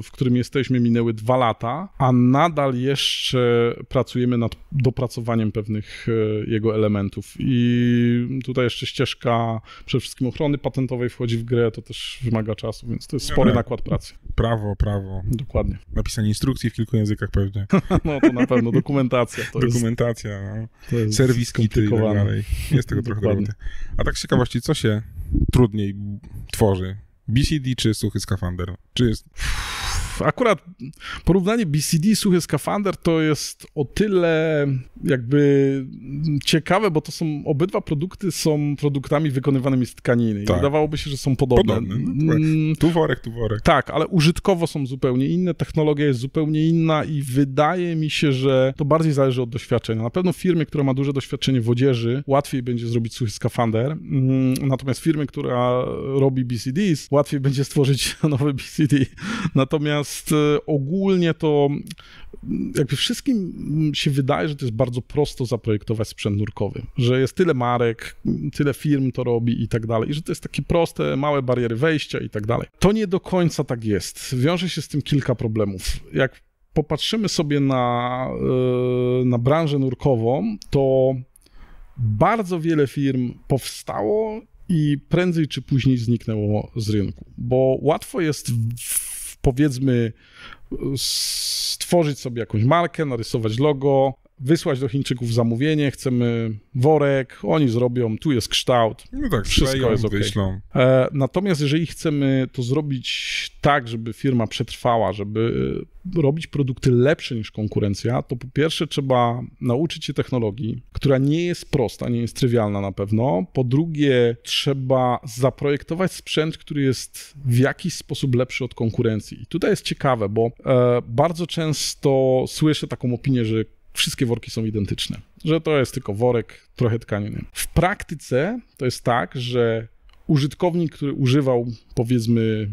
w którym jesteśmy, minęły 2 lata, a nadal jeszcze pracujemy nad dopracowaniem pewnych jego elementów. I tutaj jeszcze ścieżka przede wszystkim ochrony patentowej wchodzi w grę, to też wymaga czasu, więc to jest spory nakład pracy. Prawo. Dokładnie. Napisanie instrukcji w kilku językach pewnie. No to na pewno, dokumentacja. Dokumentacja, to jest serwis kity i tak dalej. Jest tego trochę roboty. A tak z ciekawości, co się trudniej tworzy? BCD czy suchy skafander? Czy jest... Akurat porównanie BCD i suchy skafander to jest o tyle jakby ciekawe, bo to są obydwa produkty są produktami wykonywanymi z tkaniny. Tak. I wydawałoby się, że są podobne. Tu worek. Tak, ale użytkowo są zupełnie inne, technologia jest zupełnie inna i wydaje mi się, że to bardziej zależy od doświadczenia. Na pewno firmie, która ma duże doświadczenie w odzieży, łatwiej będzie zrobić suchy skafander, natomiast firmy, która robi BCDs, łatwiej będzie stworzyć nowy BCD. Natomiast ogólnie to jakby wszystkim się wydaje, że to jest bardzo prosto zaprojektować sprzęt nurkowy, że jest tyle marek, tyle firm to robi i tak dalej, i że to jest takie proste, małe bariery wejścia i tak dalej. To nie do końca tak jest. Wiąże się z tym kilka problemów. Jak popatrzymy sobie na branżę nurkową, to bardzo wiele firm powstało i prędzej czy później zniknęło z rynku, bo łatwo jest powiedzmy stworzyć sobie jakąś markę, narysować logo, wysłać do Chińczyków zamówienie, chcemy worek, oni zrobią, tu jest kształt, no tak, wszystko jest okej. Wyślą. Natomiast jeżeli chcemy to zrobić tak, żeby firma przetrwała, żeby robić produkty lepsze niż konkurencja, to po pierwsze trzeba nauczyć się technologii, która nie jest prosta, nie jest trywialna na pewno. Po drugie trzeba zaprojektować sprzęt, który jest w jakiś sposób lepszy od konkurencji. I tutaj jest ciekawe, bo bardzo często słyszę taką opinię, że wszystkie worki są identyczne, że to jest tylko worek, trochę tkaniny. W praktyce to jest tak, że użytkownik, który używał powiedzmy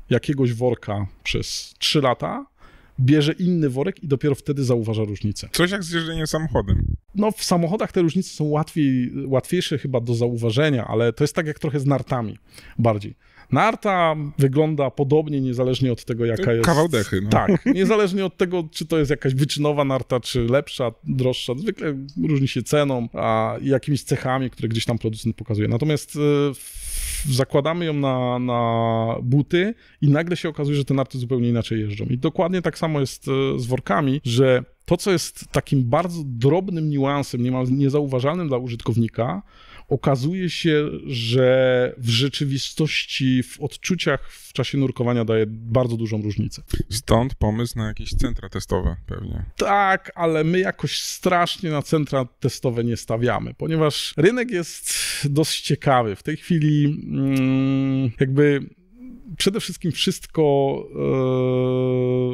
jakiegoś worka przez 3 lata, bierze inny worek i dopiero wtedy zauważa różnicę. Coś jak z jeżdżeniem samochodem. No w samochodach te różnice są łatwiejsze chyba do zauważenia, ale to jest tak jak trochę z nartami bardziej. Narta wygląda podobnie, niezależnie od tego, jaka jest... Kawał dechy, no. Tak, niezależnie od tego, czy to jest jakaś wyczynowa narta, czy lepsza, droższa. Zwykle różni się ceną, a jakimiś cechami, które gdzieś tam producent pokazuje. Natomiast zakładamy ją na buty i nagle się okazuje, że te narty zupełnie inaczej jeżdżą. I dokładnie tak samo jest z workami, że to, co jest takim bardzo drobnym niuansem, niemal niezauważalnym dla użytkownika, okazuje się, że w rzeczywistości, w odczuciach w czasie nurkowania daje bardzo dużą różnicę. Stąd pomysł na jakieś centra testowe pewnie. Tak, ale my jakoś strasznie na centra testowe nie stawiamy, ponieważ rynek jest dość ciekawy. W tej chwili jakby przede wszystkim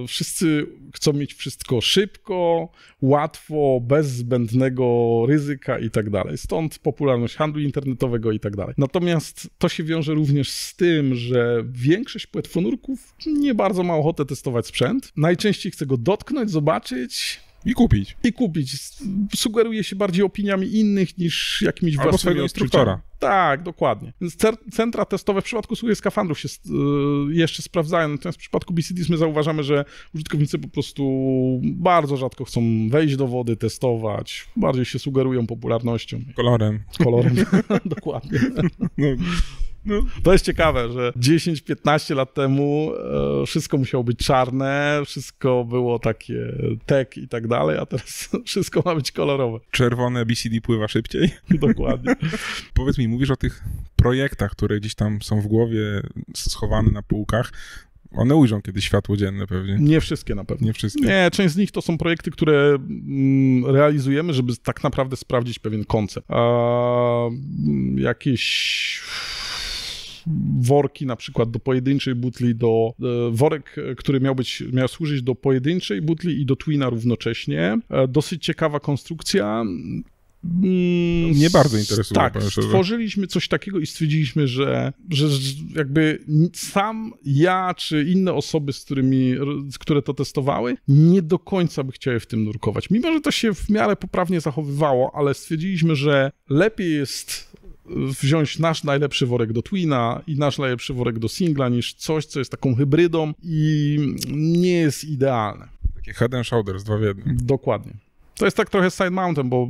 wszyscy chcą mieć wszystko szybko, łatwo, bez zbędnego ryzyka i tak dalej. Stąd popularność handlu internetowego i tak dalej. Natomiast to się wiąże również z tym, że większość płetwonurków nie bardzo ma ochotę testować sprzęt. Najczęściej chce go dotknąć, zobaczyć, I kupić. Sugeruje się bardziej opiniami innych niż jakimiś własnymi swojego instruktora. Tak, dokładnie. Więc centra testowe w przypadku suchych skafandrów się jeszcze sprawdzają, natomiast w przypadku BCDs my zauważamy, że użytkownicy po prostu bardzo rzadko chcą wejść do wody, testować, bardziej się sugerują popularnością. Kolorem. Dokładnie. No. To jest ciekawe, że 10-15 lat temu wszystko musiało być czarne, wszystko było takie tech i tak dalej, a teraz wszystko ma być kolorowe. Czerwone BCD pływa szybciej? Dokładnie. Powiedz mi, mówisz o tych projektach, które gdzieś tam są w głowie schowane na półkach. One ujrzą kiedyś światło dzienne pewnie. Nie wszystkie na pewno. Nie wszystkie. Nie, część z nich to są projekty, które realizujemy, żeby tak naprawdę sprawdzić pewien koncept. Jakieś worki na przykład do pojedynczej butli, worek, który miał służyć do pojedynczej butli i do twina równocześnie. Dosyć ciekawa konstrukcja. Mnie bardzo interesuje. Tak, stworzyliśmy coś takiego i stwierdziliśmy, że jakby sam ja czy inne osoby, które to testowały, nie do końca by chciały w tym nurkować. Mimo że to się w miarę poprawnie zachowywało, ale stwierdziliśmy, że lepiej jest wziąć nasz najlepszy worek do twina i nasz najlepszy worek do singla niż coś, co jest taką hybrydą i nie jest idealne. Takie head and shoulders, 2 w 1. Dokładnie. To jest tak trochę side mountem, bo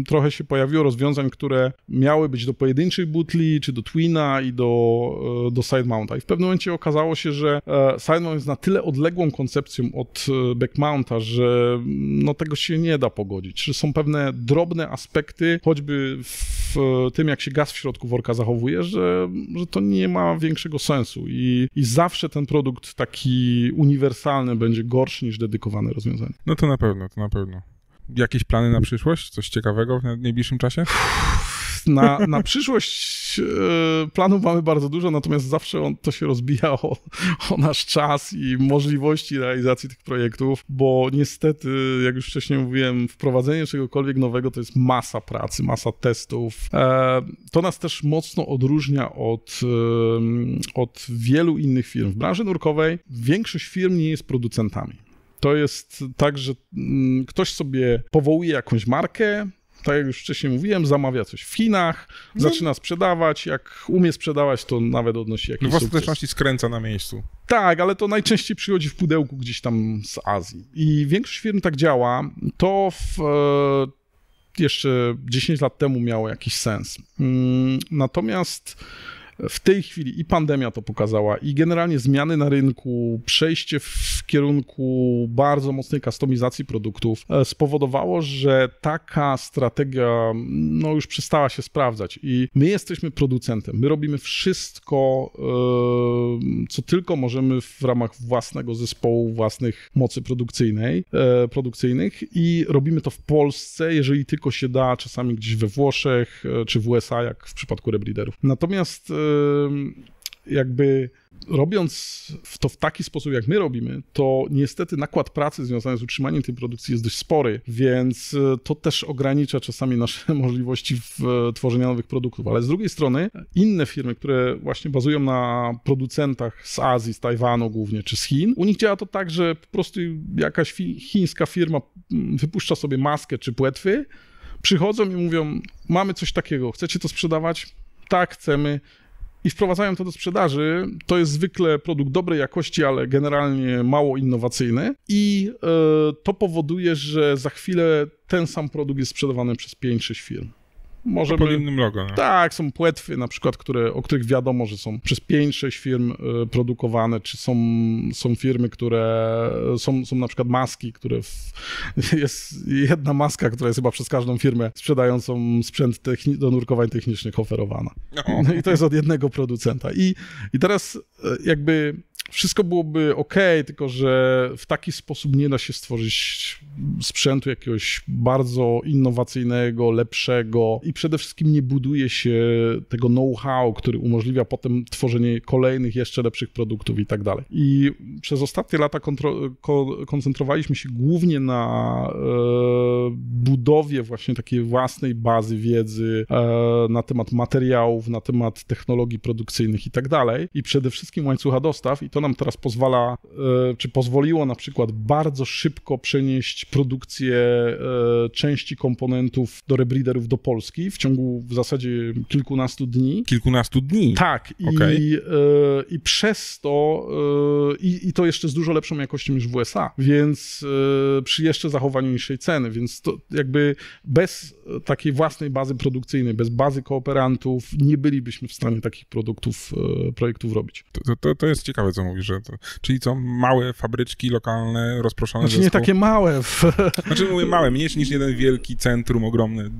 trochę się pojawiło rozwiązań, które miały być do pojedynczej butli, czy do twina i do side mounta. I w pewnym momencie okazało się, że side mount jest na tyle odległą koncepcją od back mounta, że no tego się nie da pogodzić. Że są pewne drobne aspekty, choćby w tym, jak się gaz w środku worka zachowuje, że to nie ma większego sensu. I zawsze ten produkt taki uniwersalny będzie gorszy niż dedykowane rozwiązanie. No to na pewno. Jakieś plany na przyszłość? Coś ciekawego w najbliższym czasie? Na przyszłość planów mamy bardzo dużo, natomiast zawsze to się rozbija o nasz czas i możliwości realizacji tych projektów, bo niestety, jak już wcześniej mówiłem, wprowadzenie czegokolwiek nowego to jest masa pracy, masa testów. To nas też mocno odróżnia od wielu innych firm. W branży nurkowej większość firm nie jest producentami. To jest tak, że ktoś sobie powołuje jakąś markę, tak jak już wcześniej mówiłem, zamawia coś w Chinach, zaczyna sprzedawać, jak umie sprzedawać, to nawet odnosi jakiś sukces. W ostateczności skręca na miejscu. Tak, ale to najczęściej przychodzi w pudełku gdzieś tam z Azji. I większość firm tak działa. To jeszcze 10 lat temu miało jakiś sens. Natomiast w tej chwili i pandemia to pokazała, i generalnie zmiany na rynku, przejście w kierunku bardzo mocnej kustomizacji produktów spowodowało, że taka strategia już przestała się sprawdzać i my jesteśmy producentem. My robimy wszystko, co tylko możemy w ramach własnego zespołu, własnych mocy produkcyjnych i robimy to w Polsce, jeżeli tylko się da, czasami gdzieś we Włoszech czy w USA, jak w przypadku rebreederów. Natomiast jakby robiąc to w taki sposób, jak my robimy, to niestety nakład pracy związany z utrzymaniem tej produkcji jest dość spory, więc to też ogranicza czasami nasze możliwości w tworzeniu nowych produktów. Ale z drugiej strony inne firmy, które właśnie bazują na producentach z Azji, z Tajwanu głównie, czy z Chin, u nich działa to tak, że po prostu jakaś chińska firma wypuszcza sobie maskę czy płetwy, przychodzą i mówią, mamy coś takiego, chcecie to sprzedawać? Tak, chcemy. I wprowadzają to do sprzedaży. To jest zwykle produkt dobrej jakości, ale generalnie mało innowacyjny i to powoduje, że za chwilę ten sam produkt jest sprzedawany przez 5-6 firm. Może pod innym logo. No. Tak, są płetwy na przykład, o których wiadomo, że są przez 5-6 firm produkowane, czy są firmy, które są na przykład maski, jest jedna maska, która jest chyba przez każdą firmę sprzedającą sprzęt do nurkowań technicznych oferowana. No i to jest od jednego producenta. I teraz jakby wszystko byłoby okej, tylko że w taki sposób nie da się stworzyć sprzętu jakiegoś bardzo innowacyjnego, lepszego i przede wszystkim nie buduje się tego know-how, który umożliwia potem tworzenie kolejnych, jeszcze lepszych produktów i tak dalej. I przez ostatnie lata koncentrowaliśmy się głównie na budowie właśnie takiej własnej bazy wiedzy na temat materiałów, na temat technologii produkcyjnych i tak dalej. I przede wszystkim łańcucha dostaw i to nam teraz pozwala, czy pozwoliło na przykład bardzo szybko przenieść produkcję części komponentów do rebreederów do Polski w ciągu w zasadzie kilkunastu dni. Kilkunastu dni? Tak. I przez to i to jeszcze z dużo lepszą jakością niż w USA, więc przy jeszcze zachowaniu niższej ceny, więc to jakby bez takiej własnej bazy produkcyjnej, bez bazy kooperantów nie bylibyśmy w stanie takich projektów robić. To jest ciekawe, co mówisz, że to... Czyli co, małe fabryczki lokalne, rozproszone Znaczy nie takie małe. Znaczy mówię małe, mniejsze niż jeden wielki centrum ogromny.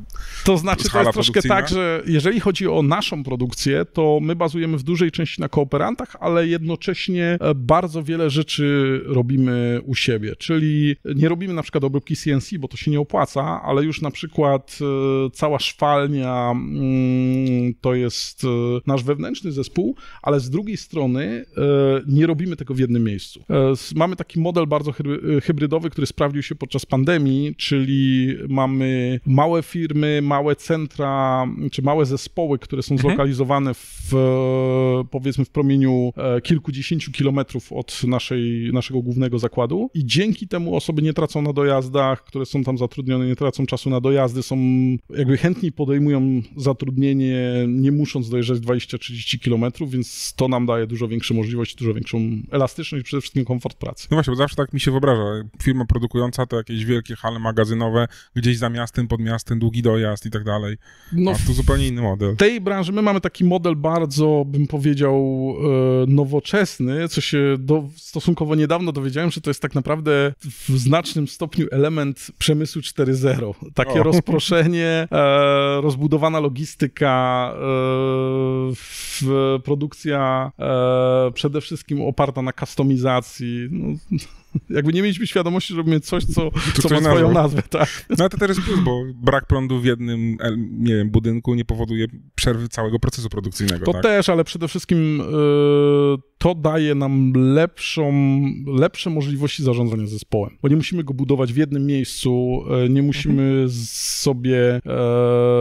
To znaczy to jest troszkę tak, że jeżeli chodzi o naszą produkcję, to my bazujemy w dużej części na kooperantach, ale jednocześnie bardzo wiele rzeczy robimy u siebie, czyli nie robimy na przykład obróbki CNC, bo to się nie opłaca, ale już na przykład cała szwalnia to jest nasz wewnętrzny zespół, ale z drugiej strony nie robimy tego w jednym miejscu. Mamy taki model bardzo hybrydowy, który sprawdził się podczas pandemii, czyli mamy małe firmy, małe centra, czy małe zespoły, które są zlokalizowane powiedzmy w promieniu kilkudziesięciu kilometrów od naszego głównego zakładu i dzięki temu osoby nie tracą na dojazdach, które są tam zatrudnione, nie tracą czasu na dojazdy, są jakby chętniej podejmują zatrudnienie, nie musząc dojeżdżać 20-30 kilometrów, więc to nam daje dużo większe możliwości, dużo większą elastyczność i przede wszystkim komfort pracy. No właśnie, bo zawsze tak mi się wyobraża. Firma produkująca to jakieś wielkie hale magazynowe, gdzieś za miastem, pod miastem, długi dojazd i tak dalej. No, a tu zupełnie inny model. W tej branży my mamy taki model bardzo, bym powiedział, nowoczesny, co się stosunkowo niedawno dowiedziałem, że to jest tak naprawdę w znacznym stopniu element przemysłu 4.0. Takie rozproszenie, rozbudowana logistyka, produkcja przede wszystkim oparta na kustomizacji. No, jakby nie mieliśmy świadomości, że robimy coś, co ma swoją nazwę, tak. No to też jest plus, bo brak prądu w jednym, nie wiem, budynku nie powoduje przerwy całego procesu produkcyjnego. To tak? też, ale przede wszystkim to daje nam lepsze możliwości zarządzania zespołem, bo nie musimy go budować w jednym miejscu, nie musimy sobie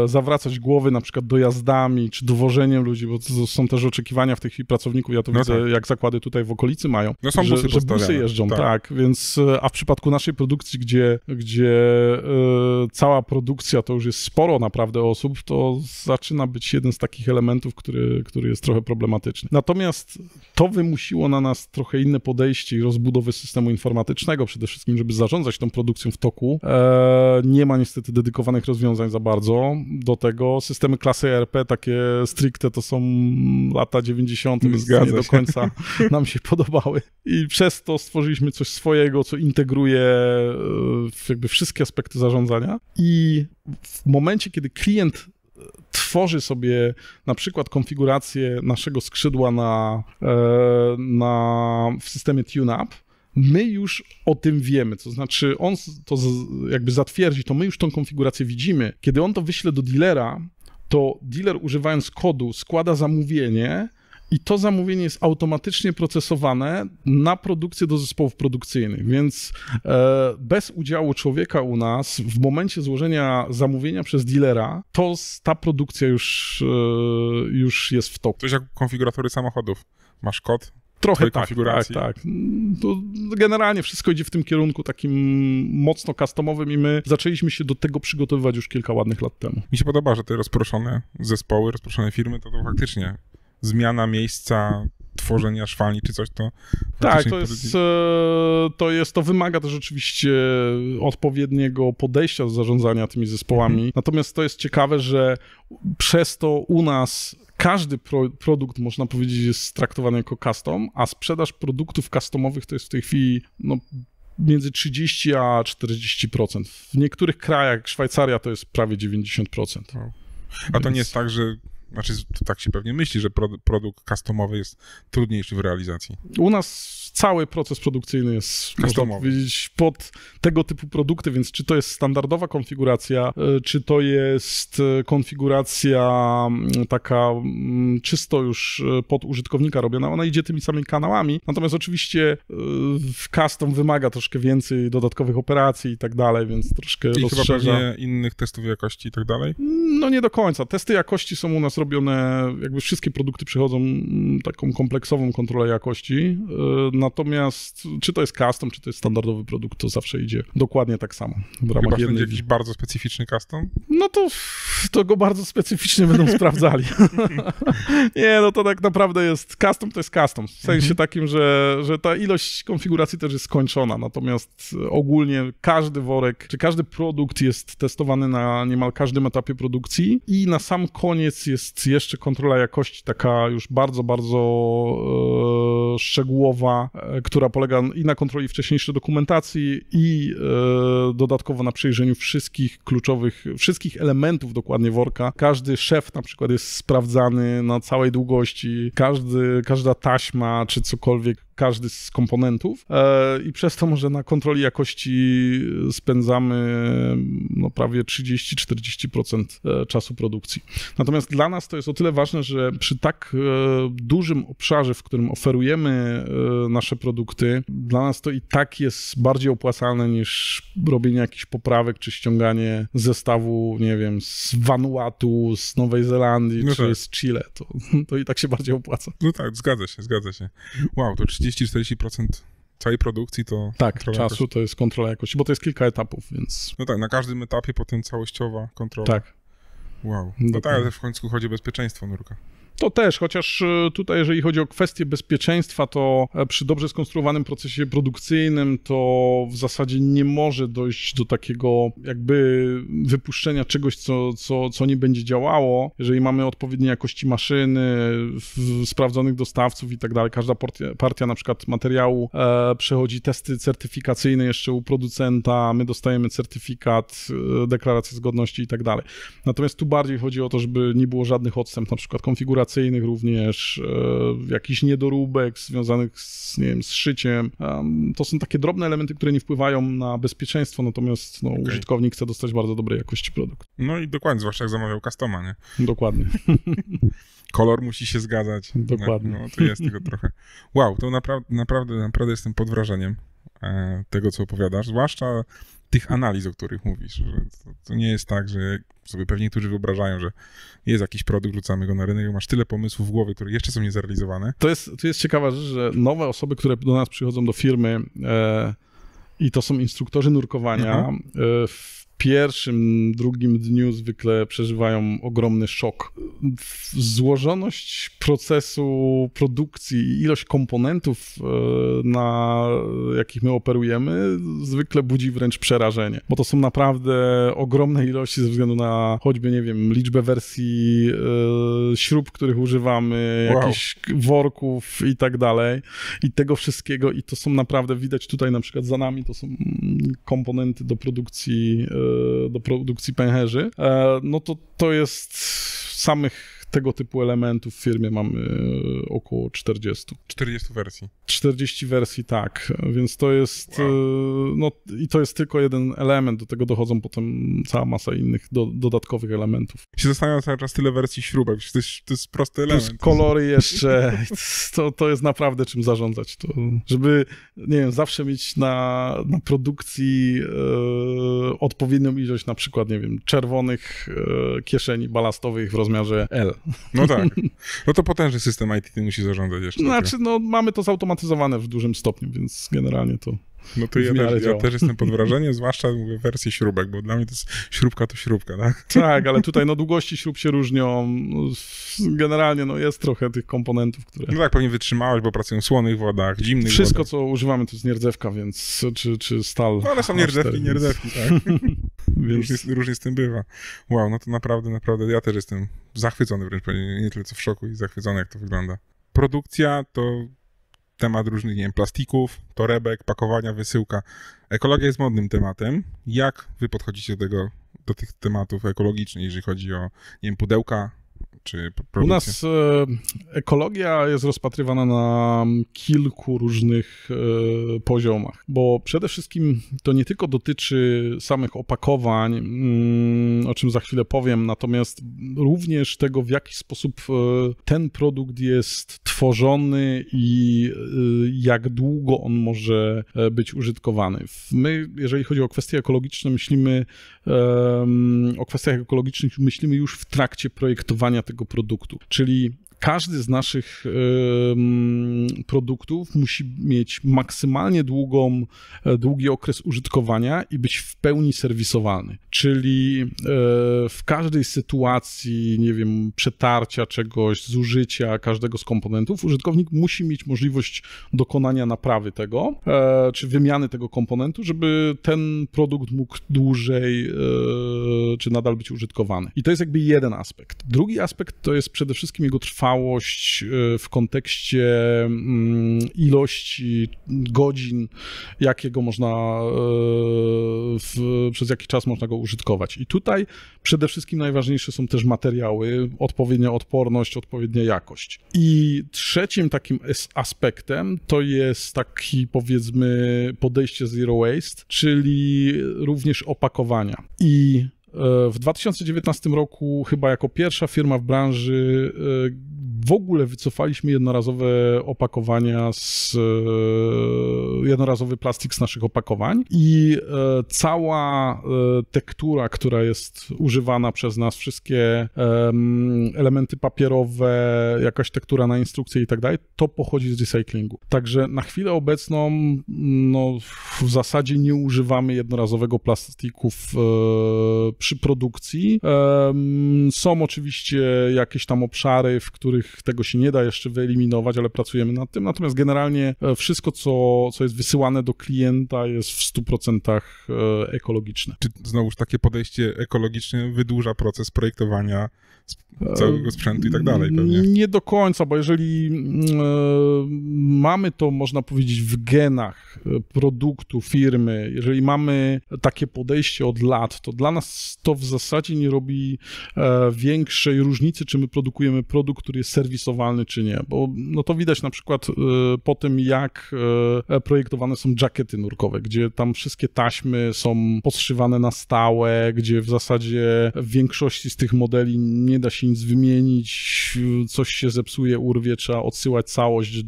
zawracać głowy na przykład dojazdami czy dowożeniem ludzi, bo to są też oczekiwania w tej chwili pracowników, ja to widzę, tak. Jak zakłady tutaj w okolicy mają, no są busy że busy jeżdżą, tak, więc, a w przypadku naszej produkcji, gdzie cała produkcja to już jest sporo naprawdę osób, to zaczyna być jeden z takich elementów, który jest trochę problematyczny. Natomiast to wymusiło na nas trochę inne podejście i rozbudowę systemu informatycznego, przede wszystkim, żeby zarządzać tą produkcją w toku. Nie ma niestety dedykowanych rozwiązań za bardzo do tego. Systemy klasy ERP, takie stricte, to są lata 90., więc nie do końca nam się podobały. I przez to stworzyliśmy coś swojego, co integruje jakby wszystkie aspekty zarządzania. I w momencie, kiedy klient tworzy sobie na przykład konfigurację naszego skrzydła w systemie TuneUp, my już o tym wiemy, to znaczy on to jakby zatwierdzi, to my już tą konfigurację widzimy. Kiedy on to wyśle do dealera, to dealer używając kodu składa zamówienie i to zamówienie jest automatycznie procesowane na produkcję do zespołów produkcyjnych, więc bez udziału człowieka u nas w momencie złożenia zamówienia przez dealera, to ta produkcja już jest w toku. Coś jak konfiguratory samochodów. Masz kod? Trochę tak. To generalnie wszystko idzie w tym kierunku takim mocno customowym i my zaczęliśmy się do tego przygotowywać już kilka ładnych lat temu. Mi się podoba, że te rozproszone zespoły, rozproszone firmy, to faktycznie zmiana miejsca tworzenia szwalni czy coś, to... Tak, to wymaga też oczywiście odpowiedniego podejścia do zarządzania tymi zespołami. Natomiast to jest ciekawe, że przez to u nas każdy produkt, można powiedzieć, jest traktowany jako custom, a sprzedaż produktów customowych to jest w tej chwili między 30 a 40%. W niektórych krajach, jak Szwajcaria, to jest prawie 90%. A to nie jest tak, że... Znaczy, to tak się pewnie myśli, że produkt customowy jest trudniejszy w realizacji. U nas cały proces produkcyjny jest, można powiedzieć, pod tego typu produkty, więc czy to jest standardowa konfiguracja, czy to jest konfiguracja taka czysto już pod użytkownika robiona, ona idzie tymi samymi kanałami, natomiast oczywiście w custom wymaga troszkę więcej dodatkowych operacji i tak dalej, więc troszkę rozszerza. I chyba pewnie innych testów jakości i tak dalej? No nie do końca. Testy jakości są u nas robione, jakby wszystkie produkty przechodzą taką kompleksową kontrolę jakości, natomiast czy to jest custom, czy to jest standardowy produkt, to zawsze idzie dokładnie tak samo. Chyba będzie jakiś bardzo specyficzny custom? No to go bardzo specyficznie będą sprawdzali. Nie, no to tak naprawdę jest custom, to jest custom. W sensie takim, że ta ilość konfiguracji też jest skończona, natomiast ogólnie każdy worek, czy każdy produkt jest testowany na niemal każdym etapie produkcji i na sam koniec jest jest jeszcze kontrola jakości, taka już bardzo, bardzo szczegółowa, która polega i na kontroli wcześniejszej dokumentacji i dodatkowo na przejrzeniu wszystkich elementów dokładnie worka. Każdy szef na przykład jest sprawdzany na całej długości, każda taśma czy cokolwiek, każdy z komponentów i przez to może na kontroli jakości spędzamy prawie 30-40% czasu produkcji. Natomiast dla nas to jest o tyle ważne, że przy tak dużym obszarze, w którym oferujemy nasze produkty, dla nas to i tak jest bardziej opłacalne niż robienie jakichś poprawek, czy ściąganie zestawu, nie wiem, z Vanuatu, z Nowej Zelandii, czy z Chile. To i tak się bardziej opłaca. No tak, zgadza się. Wow, to 30-40% całej produkcji to... Tak, czasu to jest kontrola jakości, bo to jest kilka etapów, więc... No tak, na każdym etapie potem całościowa kontrola. Tak. Wow. No tak, ale w końcu chodzi o bezpieczeństwo nurka. To też, chociaż tutaj, jeżeli chodzi o kwestie bezpieczeństwa, to przy dobrze skonstruowanym procesie produkcyjnym to w zasadzie nie może dojść do takiego jakby wypuszczenia czegoś, co nie będzie działało. Jeżeli mamy odpowiedniej jakości maszyny, sprawdzonych dostawców i tak dalej, każda partia na przykład materiału przechodzi testy certyfikacyjne jeszcze u producenta, my dostajemy certyfikat, deklarację zgodności i tak dalej. Natomiast tu bardziej chodzi o to, żeby nie było żadnych odstępstw, na przykład konfiguracyjnych również, jakichś niedoróbek związanych z, nie wiem, z szyciem. To są takie drobne elementy, które nie wpływają na bezpieczeństwo, natomiast użytkownik chce dostać bardzo dobrej jakości produkt. No i dokładnie, zwłaszcza jak zamawiał customa, nie? Dokładnie. Kolor musi się zgadzać. Dokładnie. No to jest tego trochę. Wow, to naprawdę jestem pod wrażeniem tego, co opowiadasz, zwłaszcza tych analiz, o których mówisz, że to nie jest tak, że sobie pewnie niektórzy wyobrażają, że jest jakiś produkt, rzucamy go na rynek, masz tyle pomysłów w głowie, które jeszcze są niezrealizowane. To jest ciekawa rzecz, że nowe osoby, które do nas przychodzą do firmy i to są instruktorzy nurkowania, w pierwszym, drugim dniu zwykle przeżywają ogromny szok. Złożoność procesu produkcji i ilość komponentów, na jakich my operujemy, zwykle budzi wręcz przerażenie, bo to są naprawdę ogromne ilości ze względu na choćby, nie wiem, liczbę wersji śrub, których używamy, jakichś worków i tak dalej, i tego wszystkiego, i to są naprawdę, widać tutaj na przykład za nami, to są komponenty do produkcji pęcherzy, no to jest samych tego typu elementów w firmie mamy około 40. 40 wersji. 40 wersji, tak, więc to jest, no i to jest tylko jeden element, do tego dochodzą potem cała masa innych dodatkowych elementów. Się zastanawiam cały czas tyle wersji śrubek, to jest prosty element. Plus kolory jeszcze, to jest naprawdę czym zarządzać, to, żeby, nie wiem, zawsze mieć na produkcji odpowiednią ilość na przykład, nie wiem, czerwonych kieszeni balastowych w rozmiarze L. No tak. No to potężny system IT musi zarządzać jeszcze. Znaczy, no mamy to zautomatyzowane w dużym stopniu, więc generalnie to no to ja też jestem pod wrażeniem, zwłaszcza mówię wersję śrubek, bo dla mnie to jest śrubka, tak? Tak, ale tutaj no długości śrub się różnią. Generalnie no jest trochę tych komponentów, które... No tak, pewnie wytrzymałość, bo pracują w słonych wodach, zimnych Wszystko, wodach. co używamy, to jest nierdzewka, więc czy stal. No ale są nierdzewki, tak? Więc... różnie z tym bywa. Wow, no to naprawdę, ja też jestem zachwycony wręcz, nie tyle co w szoku i zachwycony, jak to wygląda. Produkcja to temat różnych, nie wiem, plastików, torebek, pakowania, wysyłka. Ekologia jest modnym tematem. Jak wy podchodzicie do tych tematów ekologicznych, jeżeli chodzi o, nie wiem, pudełka czy produkcję? U nas ekologia jest rozpatrywana na kilku różnych poziomach, bo przede wszystkim to nie tylko dotyczy samych opakowań, o czym za chwilę powiem, natomiast również tego, w jaki sposób ten produkt jest tworzony i jak długo on może być użytkowany. My, jeżeli chodzi o kwestie ekologiczne, myślimy o kwestiach ekologicznych, myślimy już w trakcie projektowania tego produktu, czyli każdy z naszych produktów musi mieć maksymalnie długi okres użytkowania i być w pełni serwisowalny. Czyli w każdej sytuacji, nie wiem, przetarcia czegoś, zużycia każdego z komponentów, użytkownik musi mieć możliwość dokonania naprawy tego, czy wymiany tego komponentu, żeby ten produkt mógł dłużej, czy nadal być użytkowany. I to jest jakby jeden aspekt. Drugi aspekt to jest przede wszystkim jego trwałość w kontekście ilości godzin, jakiego można, przez jaki czas można go użytkować. I tutaj przede wszystkim najważniejsze są też materiały, odpowiednia odporność, odpowiednia jakość. I trzecim takim aspektem to jest taki, powiedzmy, podejście zero waste, czyli również opakowania. I w 2019 roku chyba jako pierwsza firma w branży w ogóle wycofaliśmy jednorazowe opakowania, jednorazowy plastik z naszych opakowań i cała tektura, która jest używana przez nas, wszystkie elementy papierowe, jakaś tektura na instrukcje i tak dalej, to pochodzi z recyklingu. Także na chwilę obecną no, w zasadzie nie używamy jednorazowego plastiku przy produkcji. Są oczywiście jakieś tam obszary, w których tego się nie da jeszcze wyeliminować, ale pracujemy nad tym. Natomiast generalnie wszystko, co jest wysyłane do klienta, jest w 100% ekologiczne. Czy znowuż takie podejście ekologiczne wydłuża proces projektowania całego sprzętu i tak dalej pewnie? Nie do końca, bo jeżeli mamy to, można powiedzieć, w genach produktu, firmy, jeżeli mamy takie podejście od lat, to dla nas to w zasadzie nie robi większej różnicy, czy my produkujemy produkt, który jest serwisowalny, czy nie, bo no to widać na przykład po tym, jak projektowane są jackety nurkowe, gdzie tam wszystkie taśmy są podszywane na stałe, gdzie w zasadzie w większości z tych modeli nie da się nic wymienić, coś się zepsuje, urwie, trzeba odsyłać całość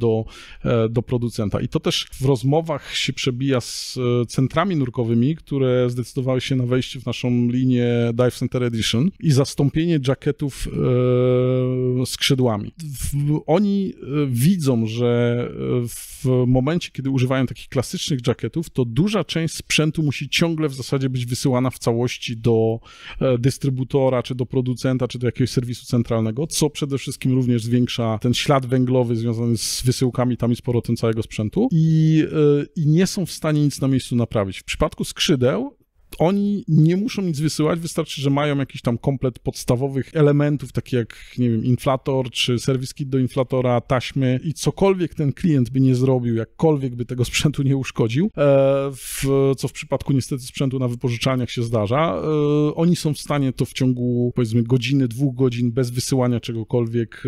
do producenta. I to też w rozmowach się przebija z centrami nurkowymi, które zdecydowały się na wejście w naszą linię Dive Center Edition i zastąpienie jacketów skrzydłami. Oni widzą, że w momencie, kiedy używają takich klasycznych jacketów, to duża część sprzętu musi ciągle w zasadzie być wysyłana w całości do dystrybutora, czy do producenta, czy do jakiegoś serwisu centralnego, co przede wszystkim również zwiększa ten ślad węglowy związany z wysyłkami tam i z powrotem całego sprzętu i nie są w stanie nic na miejscu naprawić. W przypadku skrzydeł oni nie muszą nic wysyłać, wystarczy, że mają jakiś tam komplet podstawowych elementów, takie jak, nie wiem, inflator, czy serwis kit do inflatora, taśmy i cokolwiek ten klient by nie zrobił, jakkolwiek by tego sprzętu nie uszkodził, co w przypadku niestety sprzętu na wypożyczalniach się zdarza, oni są w stanie to w ciągu, powiedzmy, godziny, 2 godzin bez wysyłania czegokolwiek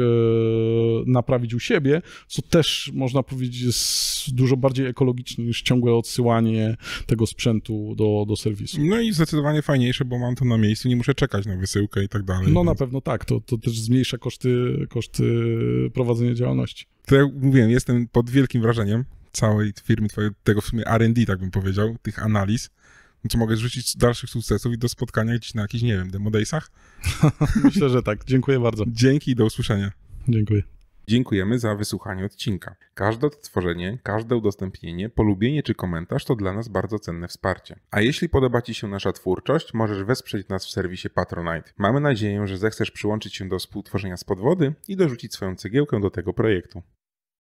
naprawić u siebie, co też, można powiedzieć, jest dużo bardziej ekologiczne niż ciągłe odsyłanie tego sprzętu do serwisu. No i zdecydowanie fajniejsze, bo mam to na miejscu, nie muszę czekać na wysyłkę i tak dalej. No na pewno tak, to też zmniejsza koszty prowadzenia działalności. To jak mówiłem, jestem pod wielkim wrażeniem całej firmy, tego w sumie R&D, tak bym powiedział, tych analiz. Co mogę zrzucić dalszych sukcesów i do spotkania gdzieś na jakichś, nie wiem, demo daysach? Myślę, że tak. Dziękuję bardzo. Dzięki i do usłyszenia. Dziękuję. Dziękujemy za wysłuchanie odcinka. Każde odtworzenie, każde udostępnienie, polubienie czy komentarz to dla nas bardzo cenne wsparcie. A jeśli podoba Ci się nasza twórczość, możesz wesprzeć nas w serwisie Patronite. Mamy nadzieję, że zechcesz przyłączyć się do współtworzenia z podwody i dorzucić swoją cegiełkę do tego projektu.